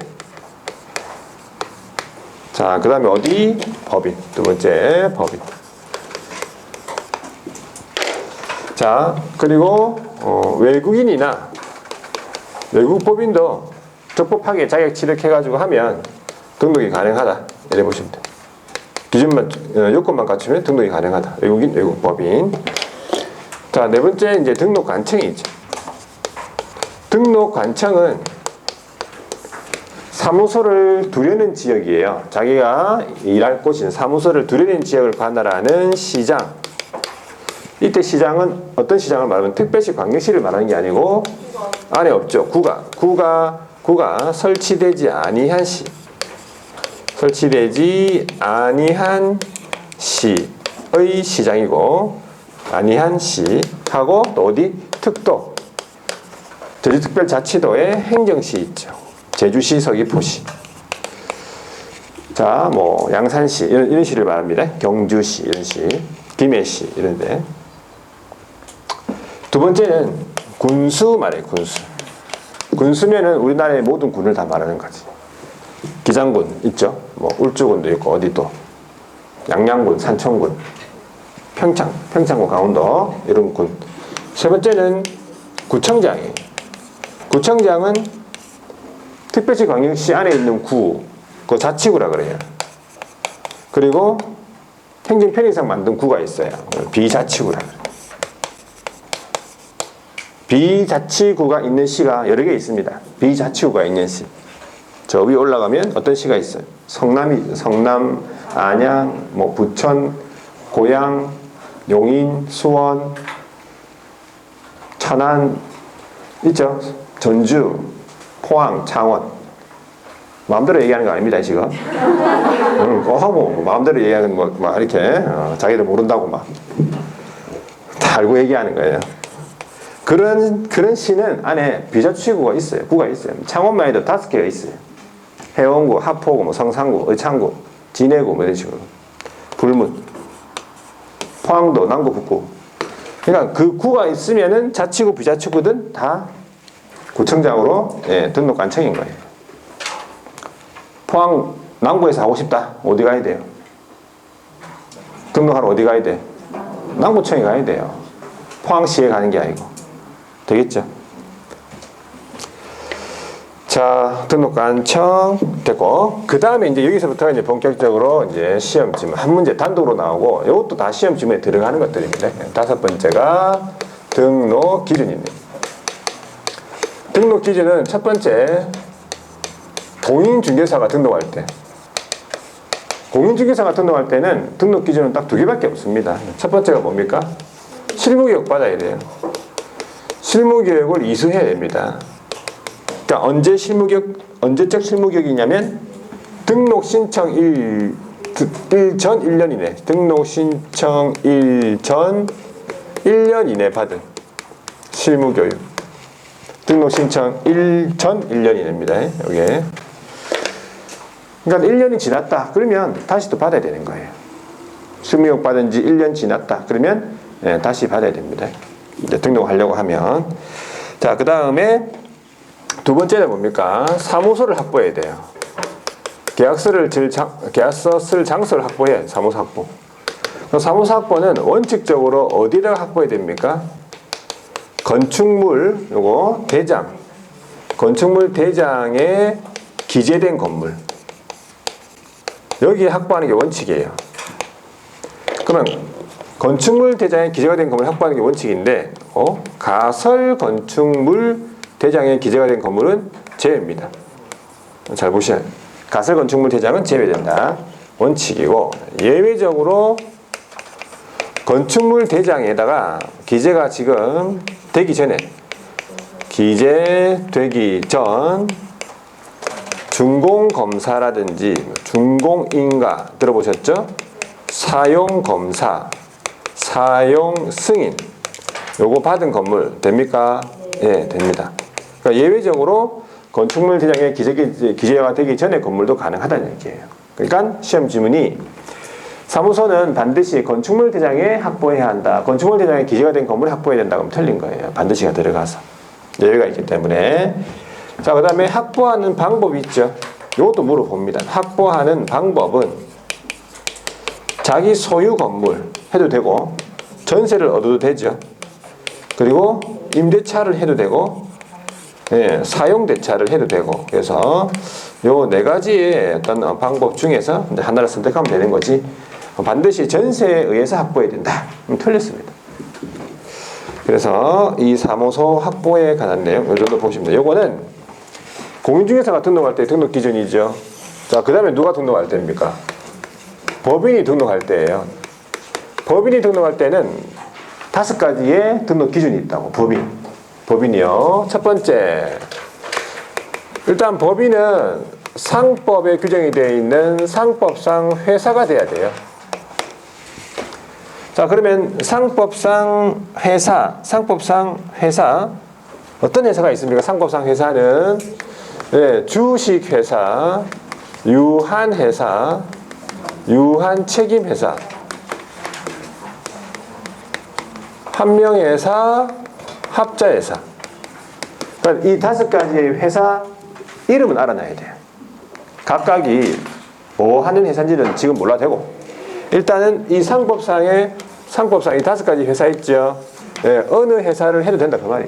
자, 그 다음에 어디? 법인. 두 번째, 법인. 자, 그리고 외국인이나 외국 법인도 적법하게 자격 취득해가지고 하면 등록이 가능하다. 이래 보시면 돼요. 기준만, 요건만 갖추면 등록이 가능하다. 외국인, 외국 법인. 자, 네 번째, 이제 등록 관청이 있죠. 등록 관청은 사무소를 두려는 지역이에요. 자기가 일할 곳인 사무소를 두려는 지역을 관할하는 시장. 이때 시장은 어떤 시장을 말하면 특별시 광역시를 말하는 게 아니고 안에 없죠. 구가 설치되지 아니한 시. 설치되지 아니한 시의 시장이고 아니한 시하고 또 어디? 특도. 제주특별자치도의 행정시 있죠. 제주시, 서귀포시. 자, 뭐 양산시 이런 시를 말합니다. 경주시 이런 시, 김해시 이런데. 두 번째는 군수 말이에요. 군수. 군수면은 우리나라의 모든 군을 다 말하는 거지. 기장군 있죠. 뭐 울주군도 있고 어디 또 양양군, 산청군, 평창군, 강원도 이런 군. 세 번째는 구청장이에요. 구청장은 특별시 광역시 안에 있는 구, 그 자치구라 그래요. 그리고 행정 편의상 만든 구가 있어요. 비자치구라 그래요. 비자치구가 있는 시가 여러 개 있습니다. 비자치구가 있는 시. 저 위에 올라가면 어떤 시가 있어요? 성남, 안양, 뭐 부천, 고양, 용인, 수원, 천안 있죠? 전주, 포항, 창원. 마음대로 얘기하는 거 아닙니다, 지금. 하고 마음대로 얘기하는 막 이렇게 자기들 모른다고 막 다 알고 얘기하는 거예요. 그런 시는 안에 비자치구가 있어요. 구가 있어요. 창원만 해도 5개가 있어요. 해원구, 하포구, 뭐 성산구, 의창구, 진해구 뭐 이런 식으로. 불문, 포항도, 남구, 북구. 그러니까 그 구가 있으면은 자치구, 비자치구든 다 구청장으로 등록 관청인 거예요. 포항 남구에서 하고 싶다. 어디 가야 돼요? 등록하러 어디 가야 돼? 남구청에 가야 돼요. 포항시에 가는 게 아니고. 되겠죠? 자, 등록관청 됐고, 그 다음에 이제 여기서부터 이제 본격적으로 이제 시험 지문 한 문제 단독으로 나오고, 이것도 다 시험 지문에 들어가는 것들입니다. 다섯 번째가 등록 기준입니다. 등록 기준은 첫 번째, 공인중개사가 등록할 때. 공인중개사가 등록할 때는 등록 기준은 딱 2개밖에 없습니다. 첫 번째가 뭡니까? 실무교육 받아야 돼요. 실무교육을 이수해야 됩니다. 그러니까 언제적 실무교육이냐면 등록 신청 1전 1년 이내, 등록 신청 1전 1년 이내 받은 실무교육. 등록 신청 1전 1년 이내입니다. 여기에. 그러니까 1년이 지났다. 그러면 다시 또 받아야 되는 거예요. 실무교육 받은 지 1년 지났다. 그러면 다시 받아야 됩니다. 이제 등록하려고 하면. 자, 그 다음에 두 번째는 뭡니까? 사무소를 확보해야 돼요. 계약서 쓸 장소를 확보해야 해요. 사무소 확보. 사무소 확보는 원칙적으로 어디다가 확보해야 됩니까? 건축물, 요거 대장. 건축물 대장에 기재된 건물. 여기에 확보하는 게 원칙이에요. 그러면 건축물 대장에 기재가 된 건물 확보하는 게 원칙인데, 가설 건축물 대장에 기재가 된 건물은 제외입니다. 잘 보셔야 돼요. 가설 건축물 대장은 제외된다. 원칙이고, 예외적으로 건축물 대장에다가 기재가 지금 되기 전에, 기재되기 전 준공검사라든지 준공인가 들어보셨죠? 사용검사, 사용승인 요거 받은 건물 됩니까? 예, 됩니다. 그러니까 예외적으로 건축물 대장에 기재가 되기 전에 건물도 가능하다는 얘기예요. 그러니까 시험 지문이 사무소는 반드시 건축물 대장에 확보해야 한다. 건축물 대장에 기재가 된 건물에 확보해야 된다. 그러면 틀린 거예요. 반드시가 들어가서. 예외가 있기 때문에. 자, 그 다음에 확보하는 방법이 있죠. 이것도 물어봅니다. 확보하는 방법은 자기 소유 건물 해도 되고, 전세를 얻어도 되죠. 그리고 임대차를 해도 되고, 사용대차를 해도 되고. 그래서 요 4가지의 어떤 방법 중에서 하나를 선택하면 되는 거지, 반드시 전세에 의해서 확보해야 된다. 틀렸습니다. 그래서 이 사무소 확보에 관한 내용 이 정도 보시면 돼요. 요거는 공인중개사가 등록할 때 등록 기준이죠. 자, 그 다음에 누가 등록할 때입니까? 법인이 등록할 때예요. 법인이 등록할 때는 5가지의 등록 기준이 있다고. 법인이요. 첫 번째, 일단 법인은 상법에 규정이 되어 있는 상법상 회사가 돼야 돼요. 자, 그러면 상법상 회사 어떤 회사가 있습니까? 상법상 회사는 주식회사, 유한회사, 유한책임회사, 한명회사, 합자회사. 그러니까 이 5가지의 회사 이름은 알아놔야 돼요. 각각이 뭐 하는 회사인지는 지금 몰라도 되고, 일단은 이 상법상 이 5가지 회사 있죠. 어느 회사를 해도 된다 그 말이에요.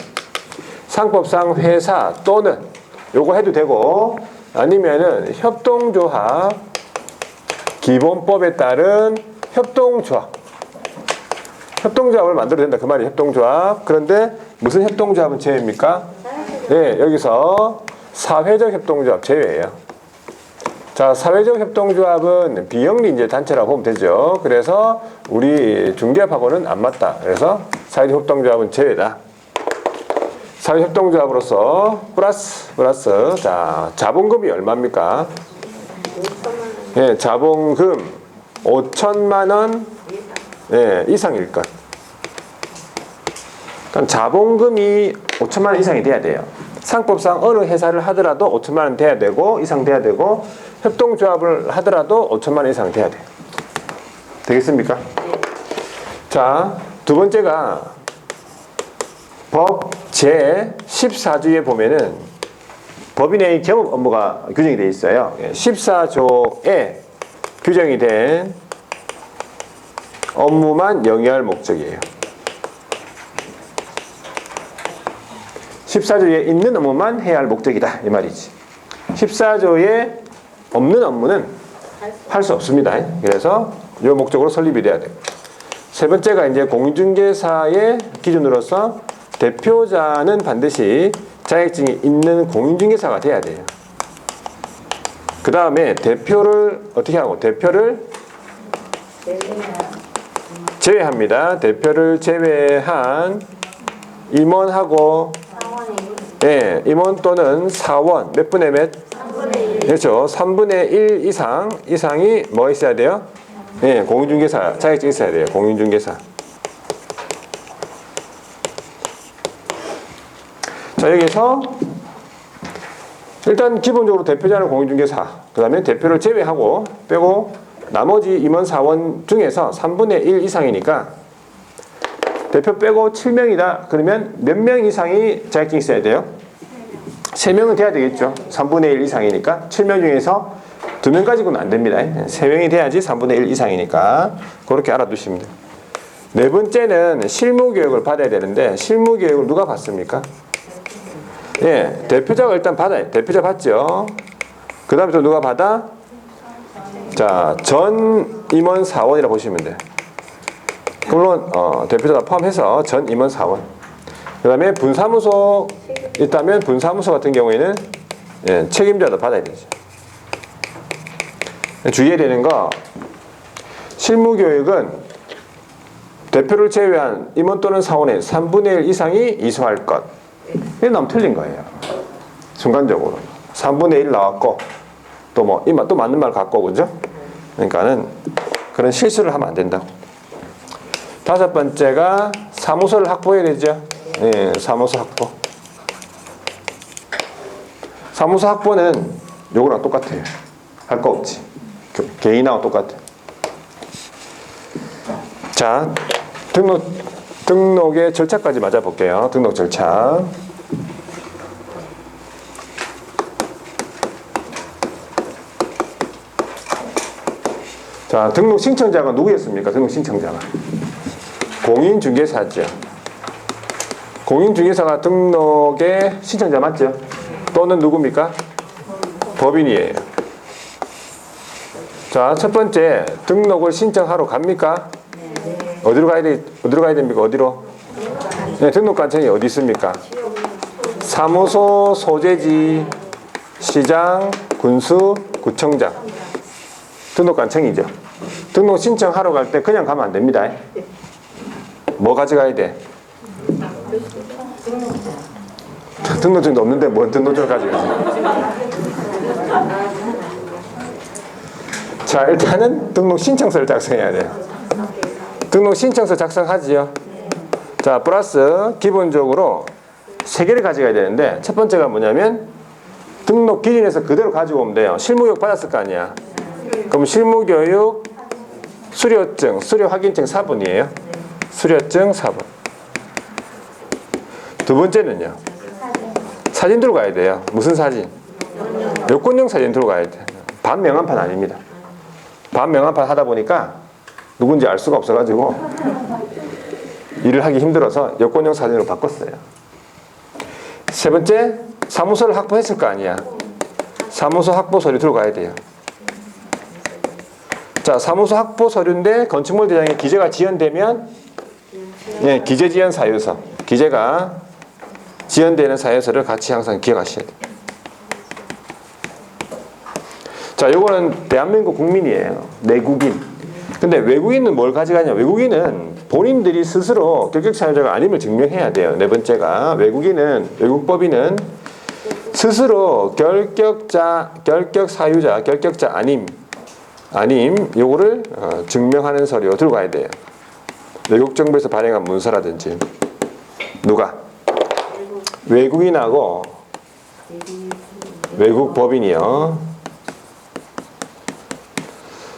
상법상 회사 또는 요거 해도 되고, 아니면은 협동조합, 기본법에 따른 협동조합을 만들어도 된다 그 말이에요. 협동조합. 그런데 무슨 협동조합은 제외입니까? 여기서 사회적 협동조합 제외예요. 자, 사회적 협동조합은 비영리 이제 단체라고 보면 되죠. 그래서 우리 중개업하고는 안 맞다. 그래서 사회적 협동조합은 제외다. 사회적 협동조합으로서 플러스. 자, 자본금이 얼마입니까? 자본금 5천만 원 이상일 것. 그러니까 자본금이 5천만 원 이상이 돼야 돼요. 상법상 어느 회사를 하더라도 5천만 원 돼야 되고, 이상 돼야 되고, 협동조합을 하더라도 5천만 원 이상 돼야 돼요. 되겠습니까? 자, 두 번째가 법 제14조에 보면은 법인의 겸업 업무가 규정이 되어 있어요. 14조에 규정이 된 업무만 영위할 목적이에요. 14조에 있는 업무만 해야 할 목적이다 이 말이지. 14조에 없는 업무는 할 수 없습니다. 그래서 이 목적으로 설립이 돼야 돼요. 세 번째가 이제 공인중개사의 기준으로서 대표자는 반드시 자격증이 있는 공인중개사가 돼야 돼요. 그 다음에 대표를 어떻게 하고? 대표를 제외합니다. 대표를 제외한 임원하고 임원 또는 사원 몇 분의 몇? 그렇죠. 3분의 1 이상이 뭐 있어야 돼요? 공인중개사 자격증 있어야 돼요. 공인중개사. 자, 여기서 일단 기본적으로 대표자는 공인중개사, 그 다음에 대표를 제외하고 빼고 나머지 임원 사원 중에서 3분의 1 이상이니까 대표 빼고 7명이다. 그러면 몇 명 이상이 자격증이 있어야 돼요? 3명은 돼야 되겠죠. 3분의 1 이상이니까 7명 중에서 2명 가지고는 안 됩니다. 3명이 돼야지 3분의 1 이상이니까 그렇게 알아두시면 돼요. 네 번째는 실무교육을 받아야 되는데 실무교육을 누가 받습니까? 대표자가 일단 받아요. 대표자 받죠. 그 다음에 또 누가 받아? 자, 전 임원 사원이라고 보시면 돼요. 물론 대표자가 포함해서 전 임원 사원. 그 다음에 분사무소 있다면 분사무소 같은 경우에는 책임자도 받아야 되죠. 주의해야 되는 거, 실무교육은 대표를 제외한 임원 또는 사원의 3분의 1 이상이 이수할 것. 이게 너무 틀린 거예요. 순간적으로 3분의 1 나왔고 또 맞는 말 갖고, 그죠? 그러니까는 그런 실수를 하면 안 된다고. 다섯 번째가 사무소를 확보해야 되죠. 사무소 확보. 사무소 확보는 요거랑 똑같아요. 할 거 없지. 개인하고 똑같아. 자, 등록의 절차까지 맞아볼게요. 등록 절차. 자, 등록 신청자가 누구였습니까? 등록 신청자가 공인중개사죠. 공인중개사가 등록의 신청자 맞죠? 또는 누굽니까? 법인이에요. 자, 첫 번째 등록을 신청하러 갑니까? 어디로 가야 됩니까? 어디로? 등록관청이 어디 있습니까? 사무소 소재지. 시장, 군수, 구청장. 등록관청이죠. 등록 신청하러 갈 때 그냥 가면 안 됩니다. 뭐 가져가야 돼? 등록증도 없는데 뭔 등록증을 가져가지? 자, 일단은 등록 신청서를 작성해야 돼요. 등록 신청서 작성하지요. 자, 플러스 기본적으로 3개를 가져가야 되는데 첫 번째가 뭐냐면 등록 기준에서 그대로 가지고 오면 돼요. 실무교육 받았을 거 아니야. 그럼 실무교육 수료증, 수료 확인증 4번이에요. 수료증 4번. 두 번째는요. 사진 들고 가야 돼요. 무슨 사진? 여권용 사진 들고 가야 돼. 반명함판 아닙니다. 반명함판 하다 보니까 누군지 알 수가 없어가지고 일을 하기 힘들어서 여권용 사진으로 바꿨어요. 세 번째, 사무소를 확보했을 거 아니야. 사무소 확보 서류 들고 가야 돼요. 자, 사무소 확보 서류인데 건축물 대장에 기재가 지연되면 예, 기재 지연 사유서. 기재가 지연되는 사유서를 같이 항상 기억하셔야 돼요. 자, 요거는 대한민국 국민이에요. 내국인. 근데 외국인은 뭘 가져가냐? 외국인은 본인들이 스스로 결격 사유자가 아님을 증명해야 돼요. 네 번째가 외국인은 외국법인은 스스로 결격자, 결격 사유자, 결격자 아님 요거를 증명하는 서류 들고 가야 돼요. 외국 정부에서 발행한 문서라든지. 누가? 외국인하고 외국 법인이요.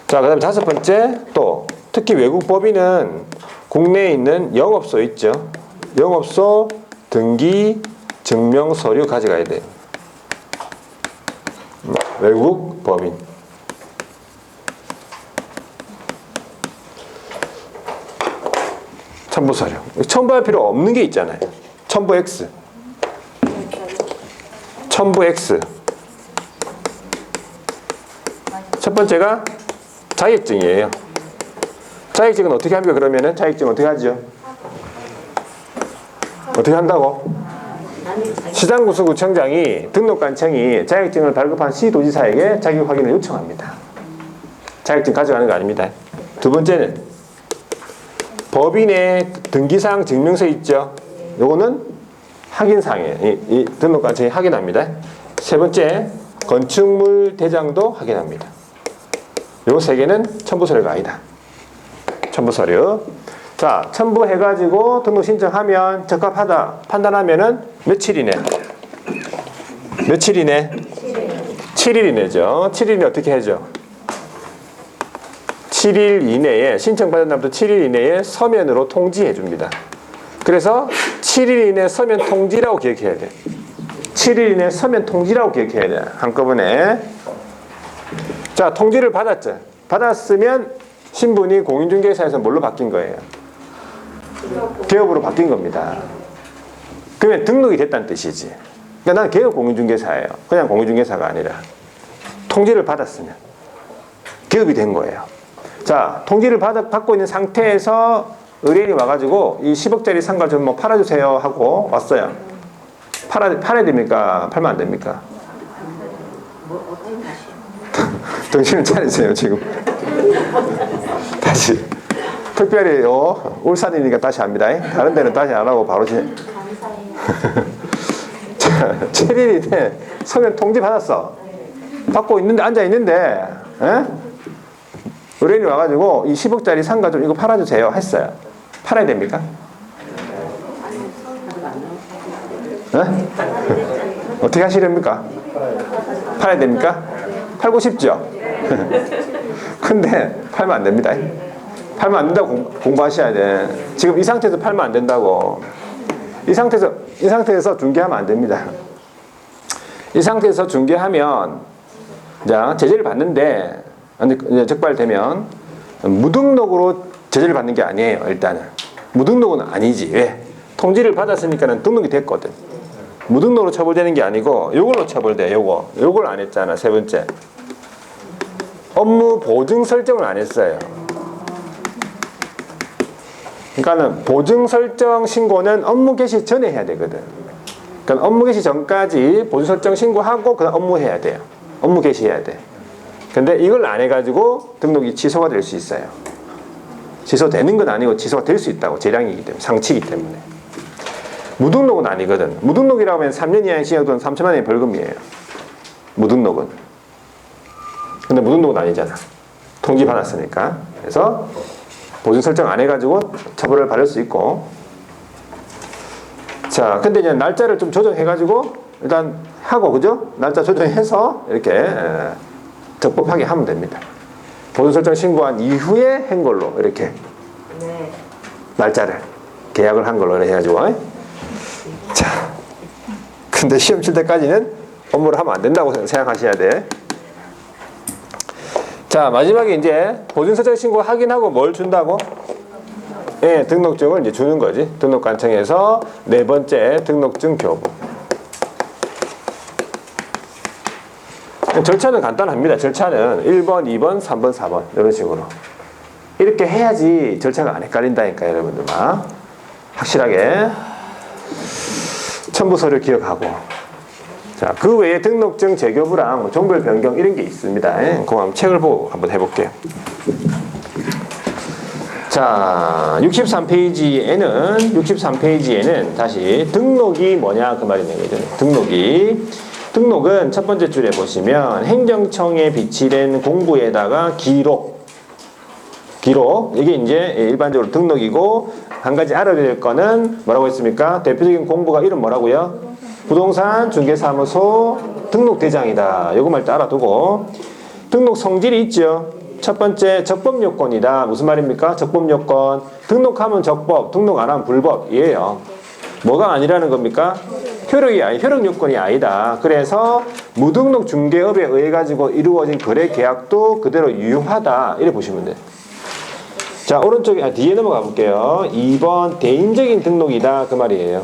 자, 그 다음에 다섯 번째, 또 특히 외국 법인은 국내에 있는 영업소 있죠. 영업소 등기 증명 서류 가져가야 돼요. 외국 법인. 첨부 서류. 첨부할 필요 없는 게 있잖아요. 첨부 X. 첨부 X. 첫 번째가 자격증이에요. 자격증은 어떻게 합니까? 그러면은 자격증 어떻게 하죠? 어떻게 한다고? 시장군수구청장이 등록관청이 자격증을 발급한 시도지사에게 자격 확인을 요청합니다. 자격증 가져가는 거 아닙니다. 두 번째는 법인의 등기사항 증명서 있죠. 요거는 확인사항이에요. 이 등록관청이 확인합니다. 세 번째, 건축물 대장도 확인합니다. 요 세 개는 첨부서류가 아니다. 첨부서류. 자, 첨부해가지고 등록 신청하면 적합하다 판단하면은 며칠 이내? 며칠 이내? 7일 이내죠. 7일 이내 어떻게 해줘? 7일 이내에 신청받은 날부터 7일 이내에 서면으로 통지해 줍니다. 그래서 7일 이내 서면 통지라고 기억해야 돼. 7일 이내 서면 통지라고 기억해야 돼. 한꺼번에. 자, 통지를 받았죠. 받았으면 신분이 공인중개사에서 뭘로 바뀐 거예요? 개업으로 바뀐 겁니다. 그러면 등록이 됐다는 뜻이지. 그러니까 나는 개업 공인중개사예요. 그냥 공인중개사가 아니라. 통지를 받았으면 개업이 된 거예요. 자, 통지를 받고 있는 상태에서 의뢰인이 와가지고 이 10억짜리 상가 좀 뭐 팔아주세요 하고 왔어요. 팔아야 됩니까? 팔면 안 됩니까? 정신을 차리세요 지금. 다시 특별히 울산이니까 다시 합니다. 다른 데는 다시 안 하고 바로 자, 7일인데 서면 통지 받았어. 받고 있는데 앉아 있는데 의뢰인이 와가지고 이 10억짜리 상가 좀 이거 팔아주세요 했어요. 팔아야 됩니까? 어떻게 하시렵니까? 팔아야 됩니까? 팔고 싶죠? 근데 팔면 안 됩니다. 팔면 안 된다고 공부하셔야 돼. 지금 이 상태에서 팔면 안 된다고. 이 상태에서 중개하면 안 됩니다. 이 상태에서 중개하면 자, 제재를 받는데 이제 적발되면 무등록으로 제재를 받는 게 아니에요. 일단은 무등록은 아니지. 왜? 통지를 받았으니까는 등록이 됐거든. 무등록으로 처벌되는 게 아니고 요걸로 처벌돼. 요걸 안 했잖아. 세 번째, 업무 보증 설정을 안 했어요. 그러니까는 보증 설정 신고는 업무 개시 전에 해야 되거든. 그러니까 업무 개시 전까지 보조 설정 신고하고 그다음 업무해야 돼요. 업무 개시해야 돼. 근데 이걸 안 해가지고 등록이 취소가 될 수 있어요. 취소되는 건 아니고 취소가 될 수 있다고. 재량이기 때문에, 상치이기 때문에. 무등록은 아니거든. 무등록이라고 하면 3년 이하의 징역 또는 3천만 원의 벌금이에요. 무등록은. 근데 무등록은 아니잖아. 통지 받았으니까. 그래서 보증 설정 안 해가지고 처벌을 받을 수 있고. 자, 근데 이제 날짜를 좀 조정해가지고 일단 하고, 그죠? 날짜 조정해서 이렇게 적법하게 하면 됩니다. 보증 설정 신고한 이후에 한 걸로 이렇게 날짜를 계약을 한 걸로 해가지고. 자, 근데 시험 칠 때까지는 업무를 하면 안 된다고 생각하셔야 돼. 자, 마지막에 이제 보증 설정 신고 확인하고 뭘 준다고? 예, 등록증을 이제 주는 거지. 등록관청에서 네 번째 등록증 교부. 절차는 간단합니다. 절차는 1번, 2번, 3번, 4번 이런 식으로 이렇게 해야지 절차가 안 헷갈린다니까. 여러분들 막 확실하게 첨부 서류 기억하고. 자, 그 외에 등록증 재교부랑 뭐 종별 변경 이런 게 있습니다. 그거 한번 책을 보고 한번 해볼게요. 자, 63페이지에는 다시 등록이 뭐냐 그 말이네요. 등록은 첫 번째 줄에 보시면 행정청에 비치된 공부에다가 기록 이게 이제 일반적으로 등록이고, 한 가지 알아야 될 거는 뭐라고 했습니까? 대표적인 공부가 이름 뭐라고요? 부동산 중개사무소 등록대장이다. 요거만 일단 알아두고, 등록 성질이 있죠. 첫 번째 적법요건이다. 무슨 말입니까? 적법요건. 등록하면 적법, 등록 안 하면 불법이에요. 뭐가 아니라는 겁니까? 효력 요건이 아니다. 그래서 무등록 중개업에 의해 가지고 이루어진 거래 계약도 그대로 유효하다. 이렇게 보시면 돼요. 자, 오른쪽에 뒤에 넘어가 볼게요. 2번 대인적인 등록이다 그 말이에요.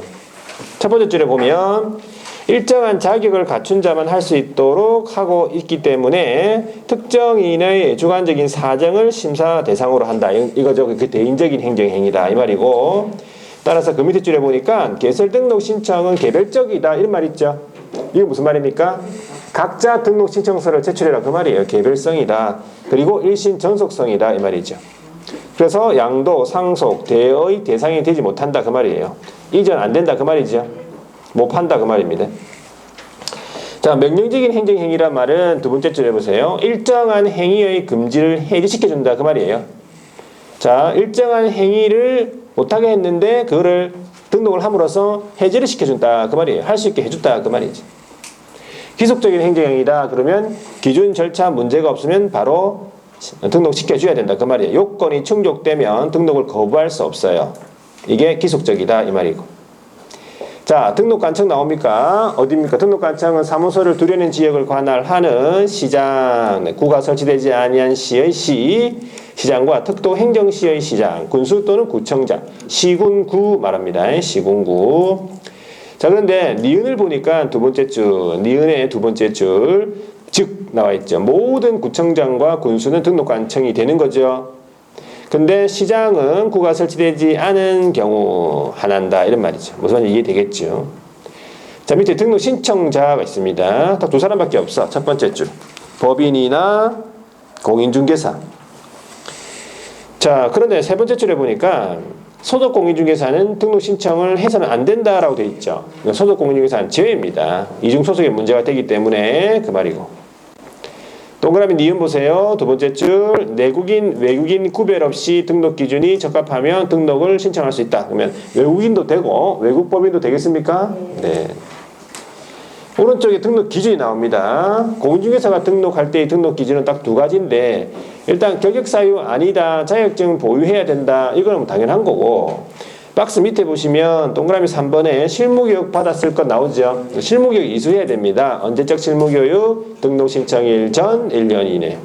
첫 번째 줄에 보면 일정한 자격을 갖춘 자만 할 수 있도록 하고 있기 때문에 특정인의 주관적인 사정을 심사 대상으로 한다. 이거죠. 그 대인적인 행정행위다 이 말이고, 따라서 그 밑에 줄에 보니까 개설 등록 신청은 개별적이다 이런 말 있죠. 이게 무슨 말입니까? 각자 등록 신청서를 제출해라 그 말이에요. 개별성이다. 그리고 일신 전속성이다 이 말이죠. 그래서 양도, 상속, 대의 대상이 되지 못한다 그 말이에요. 이전 안 된다 그 말이죠. 못 판다 그 말입니다. 자, 명령적인 행정행위란 말은 두 번째 줄에 보세요. 일정한 행위의 금지를 해지시켜준다 그 말이에요. 자, 일정한 행위를 못하게 했는데 그거를 등록을 함으로써 해지를 시켜준다 그 말이에요. 할 수 있게 해줬다 그 말이지. 기속적인 행정행위다 그러면 기준 절차 문제가 없으면 바로 등록시켜줘야 된다 그 말이에요. 요건이 충족되면 등록을 거부할 수 없어요. 이게 기속적이다 이 말이고. 자, 등록관청 나옵니까? 어디입니까? 등록관청은 사무소를 두려는 지역을 관할하는 시장, 구가 설치되지 아니한 시의 시장과 특도 행정시의 시장, 군수 또는 구청장, 시군구 말합니다. 시군구. 자, 그런데 니은을 보니까 두 번째 줄, 니은의 두 번째 줄, 즉 나와 있죠. 모든 구청장과 군수는 등록관청이 되는 거죠. 근데 시장은 구가 설치되지 않은 경우 한한다 이런 말이죠. 무슨 말인지 이해되겠죠. 자, 밑에 등록 신청자가 있습니다. 딱 두 사람밖에 없어. 첫 번째 줄, 법인이나 공인중개사. 자, 그런데 세 번째 줄에 보니까 소속 공인중개사는 등록 신청을 해서는 안 된다라고 되어 있죠. 소속 공인중개사는 제외입니다. 이중 소속의 문제가 되기 때문에 그 말이고. 동그라미 니은 보세요. 두 번째 줄, 내국인, 외국인 구별 없이 등록 기준이 적합하면 등록을 신청할 수 있다. 그러면 외국인도 되고 외국 법인도 되겠습니까? 네. 오른쪽에 등록 기준이 나옵니다. 공인중개사가 등록할 때의 등록 기준은 딱 두 가지인데, 일단 경력 사유 아니다, 자격증 보유해야 된다, 이거는 당연한 거고, 박스 밑에 보시면 동그라미 3번에 실무교육 받았을 것 나오죠. 실무교육 이수해야 됩니다. 언제적 실무교육? 등록 신청일 전 1년 이내.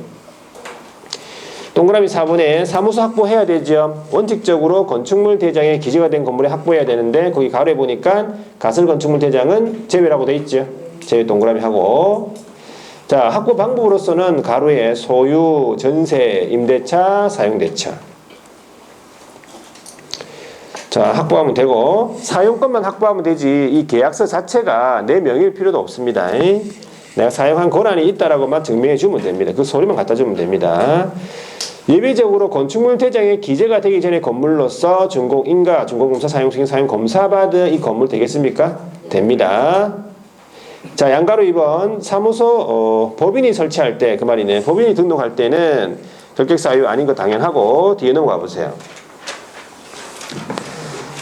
동그라미 4번에 사무소 확보해야 되죠. 원칙적으로 건축물 대장에 기재가 된 건물에 확보해야 되는데, 거기 가로에 보니까 가설 건축물 대장은 제외라고 돼 있죠. 제외 동그라미 하고. 자, 확보 방법으로서는 가로에 소유, 전세, 임대차, 사용대차. 자, 확보하면 되고 사용권만 확보하면 되지 이 계약서 자체가 내 명의일 필요도 없습니다. 내가 사용한 권한이 있다라고만 증명해 주면 됩니다. 그 소리만 갖다 주면 됩니다. 예외적으로 건축물 대장에 기재가 되기 전에 건물로서 준공인가 준공검사 사용 승인 사용 검사받은 이 건물 되겠습니까? 됩니다. 자, 양가로 2번 사무소 법인이 설치할 때 그 말이네. 법인이 등록할 때는 결격사유 아닌 거 당연하고 뒤에 넘어가 보세요.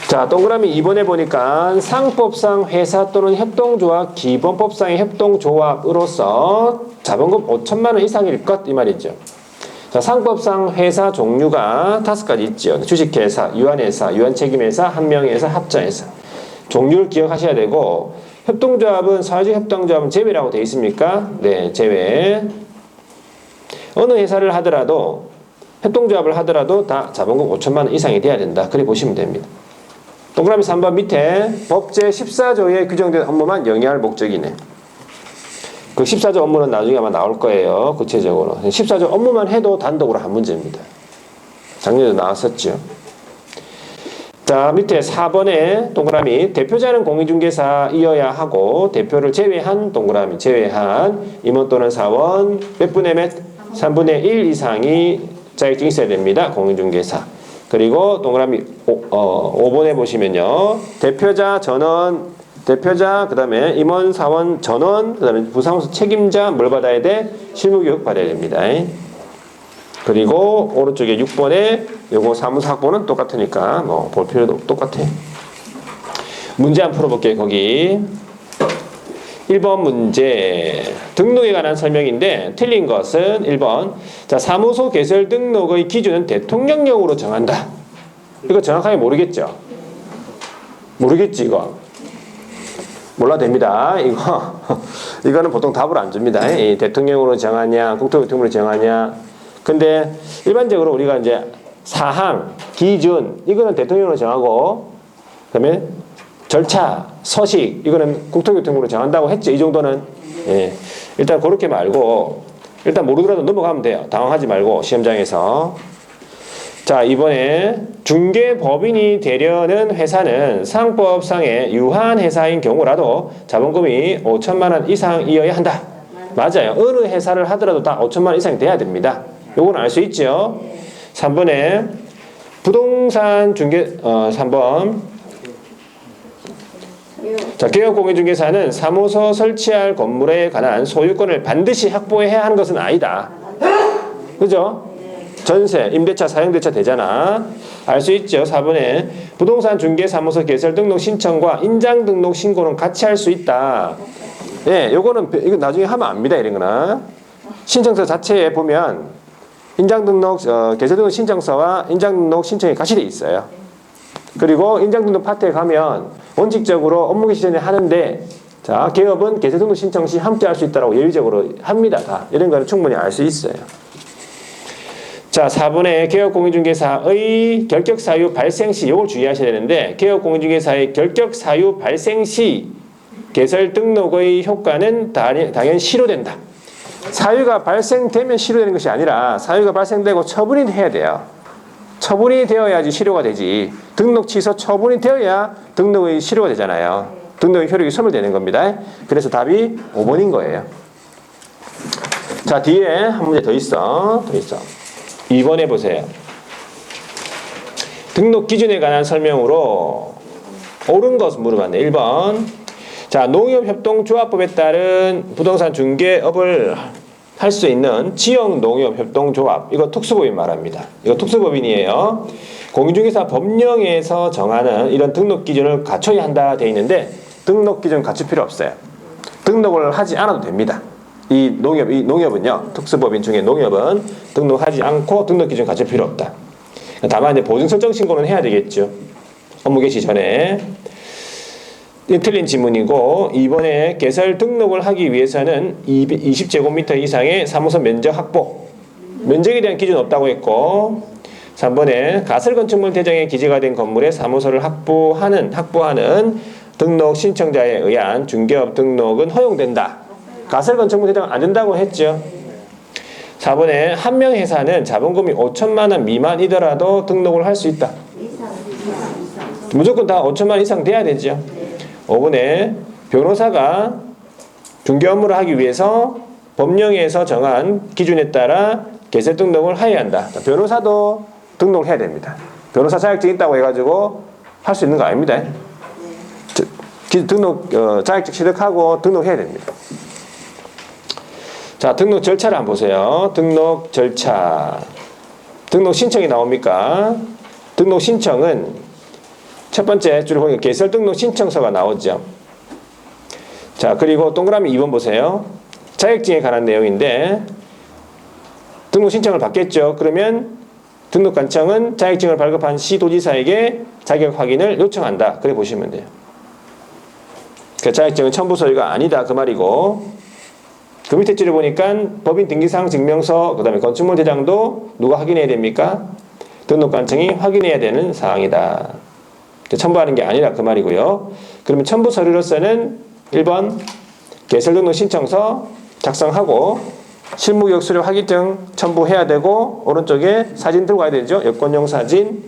자, 동그라미 2번에 보니까 상법상 회사 또는 협동조합 기본법상의 협동조합으로서 자본금 5천만 원 이상일 것 이 말이죠. 자, 상법상 회사 종류가 5가지 있죠. 주식회사, 유한회사, 유한책임회사, 한명회사, 합자회사. 종류를 기억하셔야 되고 협동조합은 사회적 협동조합은 제외라고 되어 있습니까? 네, 제외. 어느 회사를 하더라도 협동조합을 하더라도 다 자본금 5천만 원 이상이 돼야 된다. 그래 보시면 됩니다. 동그라미 3번 밑에 법제 14조에 규정된 업무만 영위할 목적이네. 그 14조 업무는 나중에 아마 나올 거예요. 구체적으로. 14조 업무만 해도 단독으로 한 문제입니다. 작년에도 나왔었죠. 자, 밑에 4번에 동그라미 대표자는 공인중개사이어야 하고 대표를 제외한 동그라미 제외한 임원 또는 사원 몇 분의 몇? 3분의 1 이상이 자격증이 있어야 됩니다. 공인중개사. 그리고 동그라미 5번에 보시면요. 대표자 전원 대표자, 그 다음에 임원, 사원, 전원, 그 다음에 부사무소 책임자 뭘 받아야 돼? 실무교육 받아야 됩니다. 그리고 오른쪽에 6번에 요거 사무소 학번은 똑같으니까 뭐 볼 필요도 똑같아. 문제 한번 풀어볼게요. 거기 1번 문제 등록에 관한 설명인데 틀린 것은 1번 자 사무소 개설 등록의 기준은 대통령령으로 정한다. 이거 정확하게 모르겠죠? 모르겠지 이거. 몰라도 됩니다. 이거는 보통 답을 안 줍니다. 이 대통령으로 정하냐, 국토교통부로 정하냐. 근데 일반적으로 우리가 이제 사항, 기준, 이거는 대통령으로 정하고, 그다음에 절차, 서식, 이거는 국토교통부로 정한다고 했죠. 이 정도는. 예. 일단 그렇게 말고, 일단 모르더라도 넘어가면 돼요. 당황하지 말고, 시험장에서. 자, 이번에 중개법인이 되려는 회사는 상법상의 유한회사인 경우라도 자본금이 5천만 원 이상이어야 한다. 맞아요. 어느 회사를 하더라도 다 5천만 원 이상이 돼야 됩니다. 요건 알 수 있죠. 3번에 부동산 중개 3번 자, 개업공인중개사는 사무소 설치할 건물에 관한 소유권을 반드시 확보해야 하는 것은 아니다. 그죠? 전세, 임대차, 사용대차 되잖아. 알 수 있죠. 4번에 부동산 중개사무소 개설 등록 신청과 인장 등록 신고는 같이 할 수 있다. 예, 요거는 이거 나중에 하면 압니다. 이런 거나 신청서 자체에 보면 인장 등록 개설 등록 신청서와 인장 등록 신청이 같이 돼 있어요. 그리고 인장 등록 파트에 가면 원칙적으로 업무 개시 전에 하는데 자, 개업은 개설 등록 신청 시 함께 할 수 있다라고 예외적으로 합니다. 다 이런 거는 충분히 알 수 있어요. 자, 4번에 개업공인중개사의 결격사유 발생 시 이걸 주의하셔야 되는데 개업공인중개사의 결격사유 발생 시 개설 등록의 효과는 당연히 실효된다. 사유가 발생되면 실효되는 것이 아니라 사유가 발생되고 처분이 해야 돼요. 처분이 되어야지 실효가 되지. 등록 취소 처분이 되어야 등록의 실효가 되잖아요. 등록의 효력이 소멸되는 겁니다. 그래서 답이 5번인 거예요. 자, 뒤에 한 문제 더 있어. 2번 해보세요. 등록 기준에 관한 설명으로 옳은 것 물어봤네. 1번. 자, 농협협동조합법에 따른 부동산 중개업을 할 수 있는 지역농협협동조합. 이거 특수법인 말합니다. 이거 특수법인이에요. 공인중개사 법령에서 정하는 이런 등록 기준을 갖춰야 한다 돼 있는데 등록 기준 갖출 필요 없어요. 등록을 하지 않아도 됩니다. 이 농협은요, 특수법인 중에 농협은 등록하지 않고 등록 기준 갖출 필요 없다. 다만 이제 보증 설정 신고는 해야 되겠죠. 업무 개시 전에. 틀린 지문이고, 이번에 개설 등록을 하기 위해서는 20제곱미터 이상의 사무소 면적 확보. 면적에 대한 기준 없다고 했고, 3번에 가설건축물 대장에 기재가 된 건물의 사무소를 확보하는 등록 신청자에 의한 중개업 등록은 허용된다. 가설건축물 대장 안 된다고 했죠. 4번에 한명회사는 자본금이 5천만 원 미만이더라도 등록을 할 수 있다. 무조건 다 5천만 원 이상 돼야 되죠. 5번에 변호사가 중개 업무를 하기 위해서 법령에서 정한 기준에 따라 개설 등록을 하여야 한다. 변호사도 등록을 해야 됩니다. 변호사 자격증 있다고 해가지고 할 수 있는 거 아닙니다. 자격증 취득하고 등록해야 됩니다. 자, 등록 절차를 한번 보세요. 등록 절차. 등록 신청이 나옵니까? 등록 신청은 첫 번째 줄을 보니까 개설 등록 신청서가 나오죠. 자, 그리고 동그라미 2번 보세요. 자격증에 관한 내용인데 등록 신청을 받겠죠. 그러면 등록관청은 자격증을 발급한 시도지사에게 자격 확인을 요청한다. 그래 보시면 돼요. 그 자격증은 첨부 서류가 아니다. 그 말이고, 그 밑에 줄을 보니까 법인 등기사항 증명서, 그 다음에 건축물 대장도 누가 확인해야 됩니까? 등록관청이 확인해야 되는 사항이다. 첨부하는 게 아니라 그 말이고요. 그러면 첨부 서류로서는 1번 개설 등록 신청서 작성하고 실무교육 수료 확인증 첨부해야 되고, 오른쪽에 사진 들고 가야 되죠. 여권용 사진.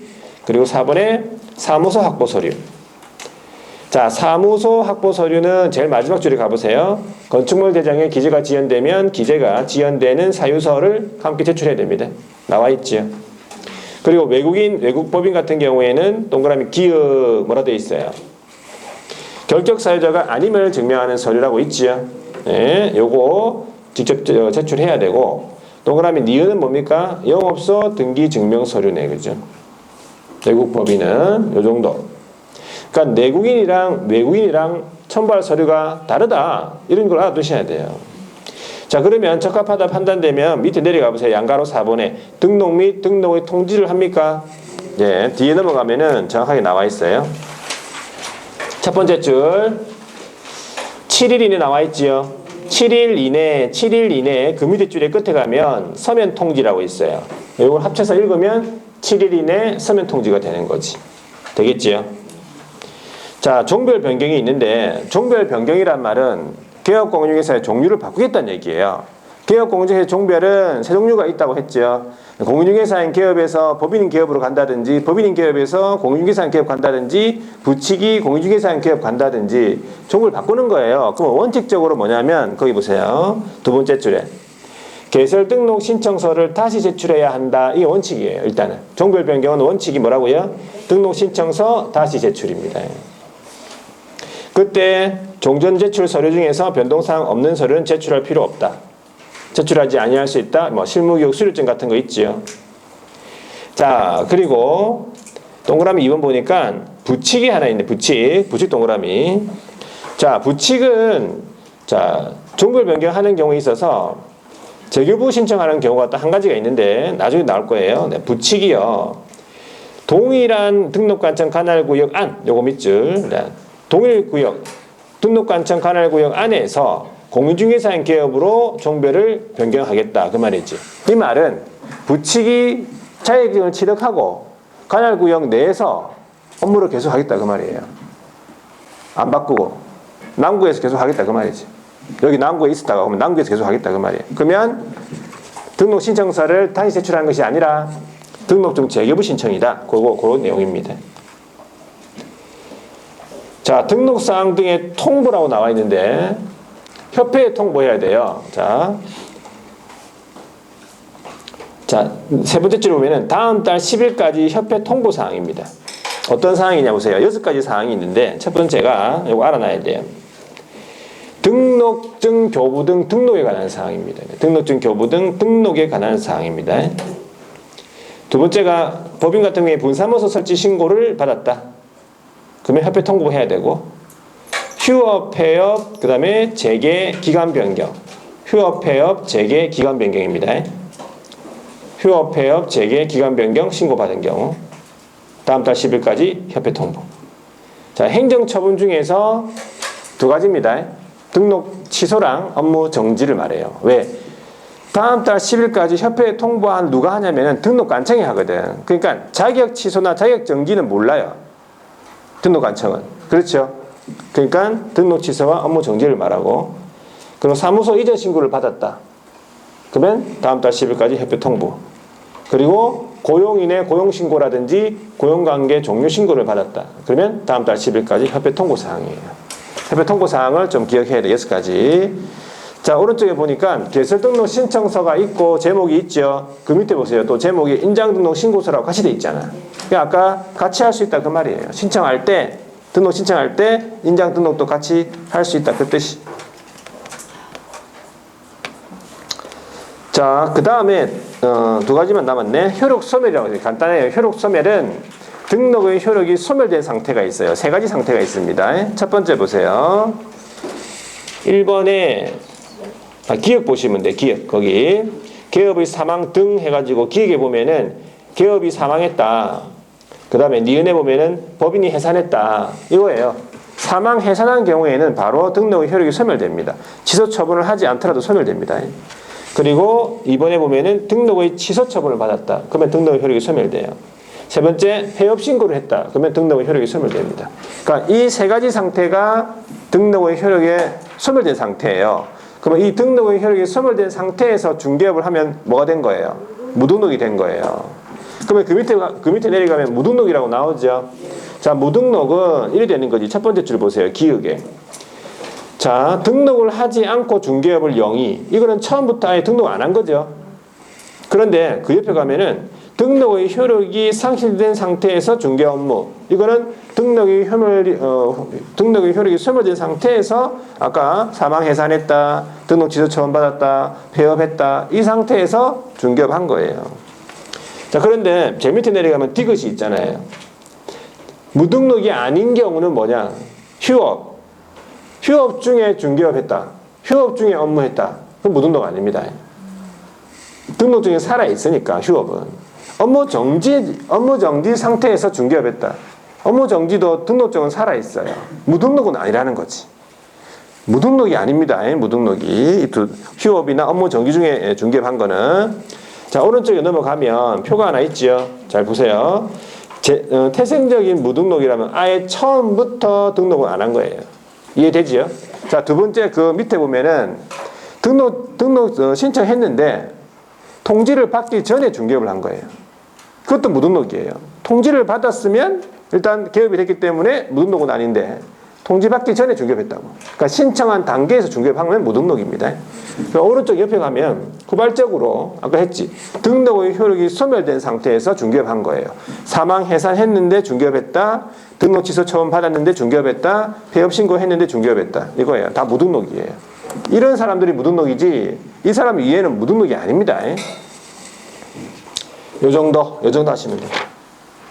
그리고 4번에 사무소 확보 서류. 자, 사무소 확보 서류는 제일 마지막 줄에 가보세요. 건축물 대장에 기재가 지연되면 기재가 지연되는 사유서를 함께 제출해야 됩니다. 나와 있죠. 그리고 외국 법인 같은 경우에는 동그라미 기역 뭐라 되어 있어요. 결격 사유자가 아님을 증명하는 서류라고 있지요. 네, 요거 직접 제출해야 되고, 동그라미 니은은 뭡니까? 영업소 등기 증명 서류네, 그죠? 외국 법인은 요 정도. 그러니까 내국인이랑 외국인이랑 첨부할 서류가 다르다. 이런 걸 알아두셔야 돼요. 자, 그러면 적합하다 판단되면 밑에 내려가 보세요. 양가로 4번에 등록 및 등록의 통지를 합니까? 예, 뒤에 넘어가면은 정확하게 나와 있어요. 첫 번째 줄 7일 이내 나와 있지요. 7일 이내 그 밑에 줄의 끝에 가면 서면 통지라고 있어요. 이걸 합쳐서 읽으면 7일 이내 서면 통지가 되는 거지. 되겠지요? 자, 종별 변경이 있는데, 종별 변경이란 말은 개업공인중개사의 종류를 바꾸겠다는 얘기예요. 개업공인중개사의 종별은 세 종류가 있다고 했죠. 공인중개사인 개업에서 법인인 개업으로 간다든지, 법인인 개업에서 공인중개사인 개업 간다든지, 부치기 공인중개사인 개업 간다든지 종을 바꾸는 거예요. 그럼 원칙적으로 뭐냐면 거기 보세요. 두 번째 줄에 개설 등록 신청서를 다시 제출해야 한다. 이게 원칙이에요. 일단은 종별 변경은 원칙이 뭐라고요? 등록 신청서 다시 제출입니다. 그때 종전 제출 서류 중에서 변동사항 없는 서류는 제출할 필요 없다. 제출하지 아니할 수 있다. 뭐 실무교육 수료증 같은 거 있지요. 자, 그리고 동그라미 2번 보니까 부칙이 하나 있네. 부칙 동그라미. 자, 부칙은 자, 종별 변경하는 경우에 있어서 재교부 신청하는 경우가 딱 한 가지가 있는데 나중에 나올 거예요. 네, 부칙이요. 동일한 등록관청 관할구역 안, 요거 밑줄. 네. 동일구역, 등록관청 관할구역 안에서 공인중개사인 개업으로 종별을 변경하겠다. 그 말이지. 이 말은 부칙이 자격증을 취득하고 관할구역 내에서 업무를 계속하겠다. 그 말이에요. 안 바꾸고 남구에서 계속하겠다. 그 말이지. 여기 남구에 있었다가 오면 남구에서 계속하겠다. 그 말이에요. 그러면 등록 신청서를 다시 제출하는 것이 아니라 등록증 재개부 신청이다. 그런 내용입니다. 자, 등록사항 등의 통보라고 나와 있는데 협회에 통보해야 돼요. 자, 세 번째 줄 보면은 다음 달 10일까지 협회 통보 사항입니다. 어떤 사항이냐 보세요. 6가지 사항이 있는데 첫 번째가 이거 알아놔야 돼요. 등록증 교부 등 등록에 관한 사항입니다. 등록증 교부 등 등록에 관한 사항입니다. 두 번째가 법인 같은 경우에 분사무소 설치 신고를 받았다. 그러면 협회 통보해야 되고, 휴업, 폐업, 그 다음에 재개 기간 변경. 휴업, 폐업, 재개 기간 변경입니다. 휴업, 폐업, 재개 기간 변경 신고받은 경우 다음 달 10일까지 협회 통보. 자, 행정처분 중에서 두 가지입니다. 등록 취소랑 업무 정지를 말해요. 왜? 다음 달 10일까지 협회에 통보한 누가 하냐면은 등록관청이 하거든. 그러니까 자격 취소나 자격 정지는 몰라요. 등록관청은. 그렇죠? 그러니까 등록 취소와 업무 정지를 말하고, 그리고 사무소 이전 신고를 받았다. 그러면 다음 달 10일까지 협회 통보. 그리고 고용인의 고용신고라든지 고용관계 종료신고를 받았다. 그러면 다음 달 10일까지 협회 통보사항이에요. 협회 통보사항을 좀 기억해야 돼. 6가지. 자, 오른쪽에 보니까 개설등록 신청서가 있고 제목이 있죠. 그 밑에 보세요. 또 제목이 인장등록 신고서라고 같이 돼 있잖아. 그러니까 아까 같이 할 수 있다 그 말이에요. 신청할 때, 등록 신청할 때 인장등록도 같이 할 수 있다 그 뜻이. 자, 그 다음에 두 가지만 남았네. 효력소멸이라고 해요. 간단해요. 효력소멸은 등록의 효력이 소멸된 상태가 있어요. 3가지 상태가 있습니다. 첫 번째 보세요. 1번에 기억 보시면 돼. 기억. 거기 개업의 사망 등 해가지고 기억에 보면은 개업이 사망했다. 그 다음에 니은에 보면은 법인이 해산했다. 이거예요. 사망 해산한 경우에는 바로 등록의 효력이 소멸됩니다. 취소 처분을 하지 않더라도 소멸됩니다. 그리고 2번에 보면은 등록의 취소 처분을 받았다. 그러면 등록의 효력이 소멸돼요. 세 번째, 폐업 신고를 했다. 그러면 등록의 효력이 소멸됩니다. 그러니까 이 3가지 상태가 등록의 효력이 소멸된 상태예요. 그러면 이 등록의 효력이 소멸된 상태에서 중개업을 하면 뭐가 된 거예요? 무등록이 된 거예요. 그러면 그 밑에 내려가면 무등록이라고 나오죠. 자, 무등록은 이래 되는 거지. 첫 번째 줄 보세요. 기억에. 자, 등록을 하지 않고 중개업을 영위. 이거는 처음부터 아예 등록 안 한 거죠. 그런데 그 옆에 가면은 등록의 효력이 상실된 상태에서 중개 업무. 이거는 등록의 효력이 소멸된 상태에서 아까 사망 해산했다, 등록 취소 처분 받았다, 폐업했다. 이 상태에서 중개업 한 거예요. 자, 그런데 제 밑에 내려가면 디귿이 있잖아요. 무등록이 아닌 경우는 뭐냐? 휴업. 휴업 중에 중개업 했다. 휴업 중에 업무했다. 그건 무등록 아닙니다. 등록 중에 살아있으니까 휴업은. 업무 정지 상태에서 중개업했다. 업무 정지도 등록증은 살아있어요. 무등록은 아니라는 거지. 무등록이 아닙니다. 무등록이. 휴업이나 업무 정지 중에 중개업한 거는. 자, 오른쪽에 넘어가면 표가 하나 있죠. 잘 보세요. 태생적인 무등록이라면 아예 처음부터 등록을 안 한 거예요. 이해되지요? 자, 두 번째 그 밑에 보면은 등록 신청했는데 통지를 받기 전에 중개업을 한 거예요. 그것도 무등록이에요. 통지를 받았으면 일단 개업이 됐기 때문에 무등록은 아닌데 통지 받기 전에 중개업했다고. 그러니까 신청한 단계에서 중개업하면 무등록입니다. 그러니까 오른쪽 옆에 가면 후발적으로 아까 했지. 등록의 효력이 소멸된 상태에서 중개업한 거예요. 사망 해산했는데 중개업했다. 등록 취소 처분 받았는데 중개업했다. 폐업 신고했는데 중개업했다. 이거예요. 다 무등록이에요. 이런 사람들이 무등록이지 이 사람 이해는 무등록이 아닙니다. 요 정도 하시면 돼요.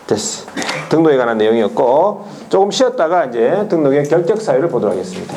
됐어. 등록에 관한 내용이었고 조금 쉬었다가 이제 등록의 결격 사유를 보도록 하겠습니다.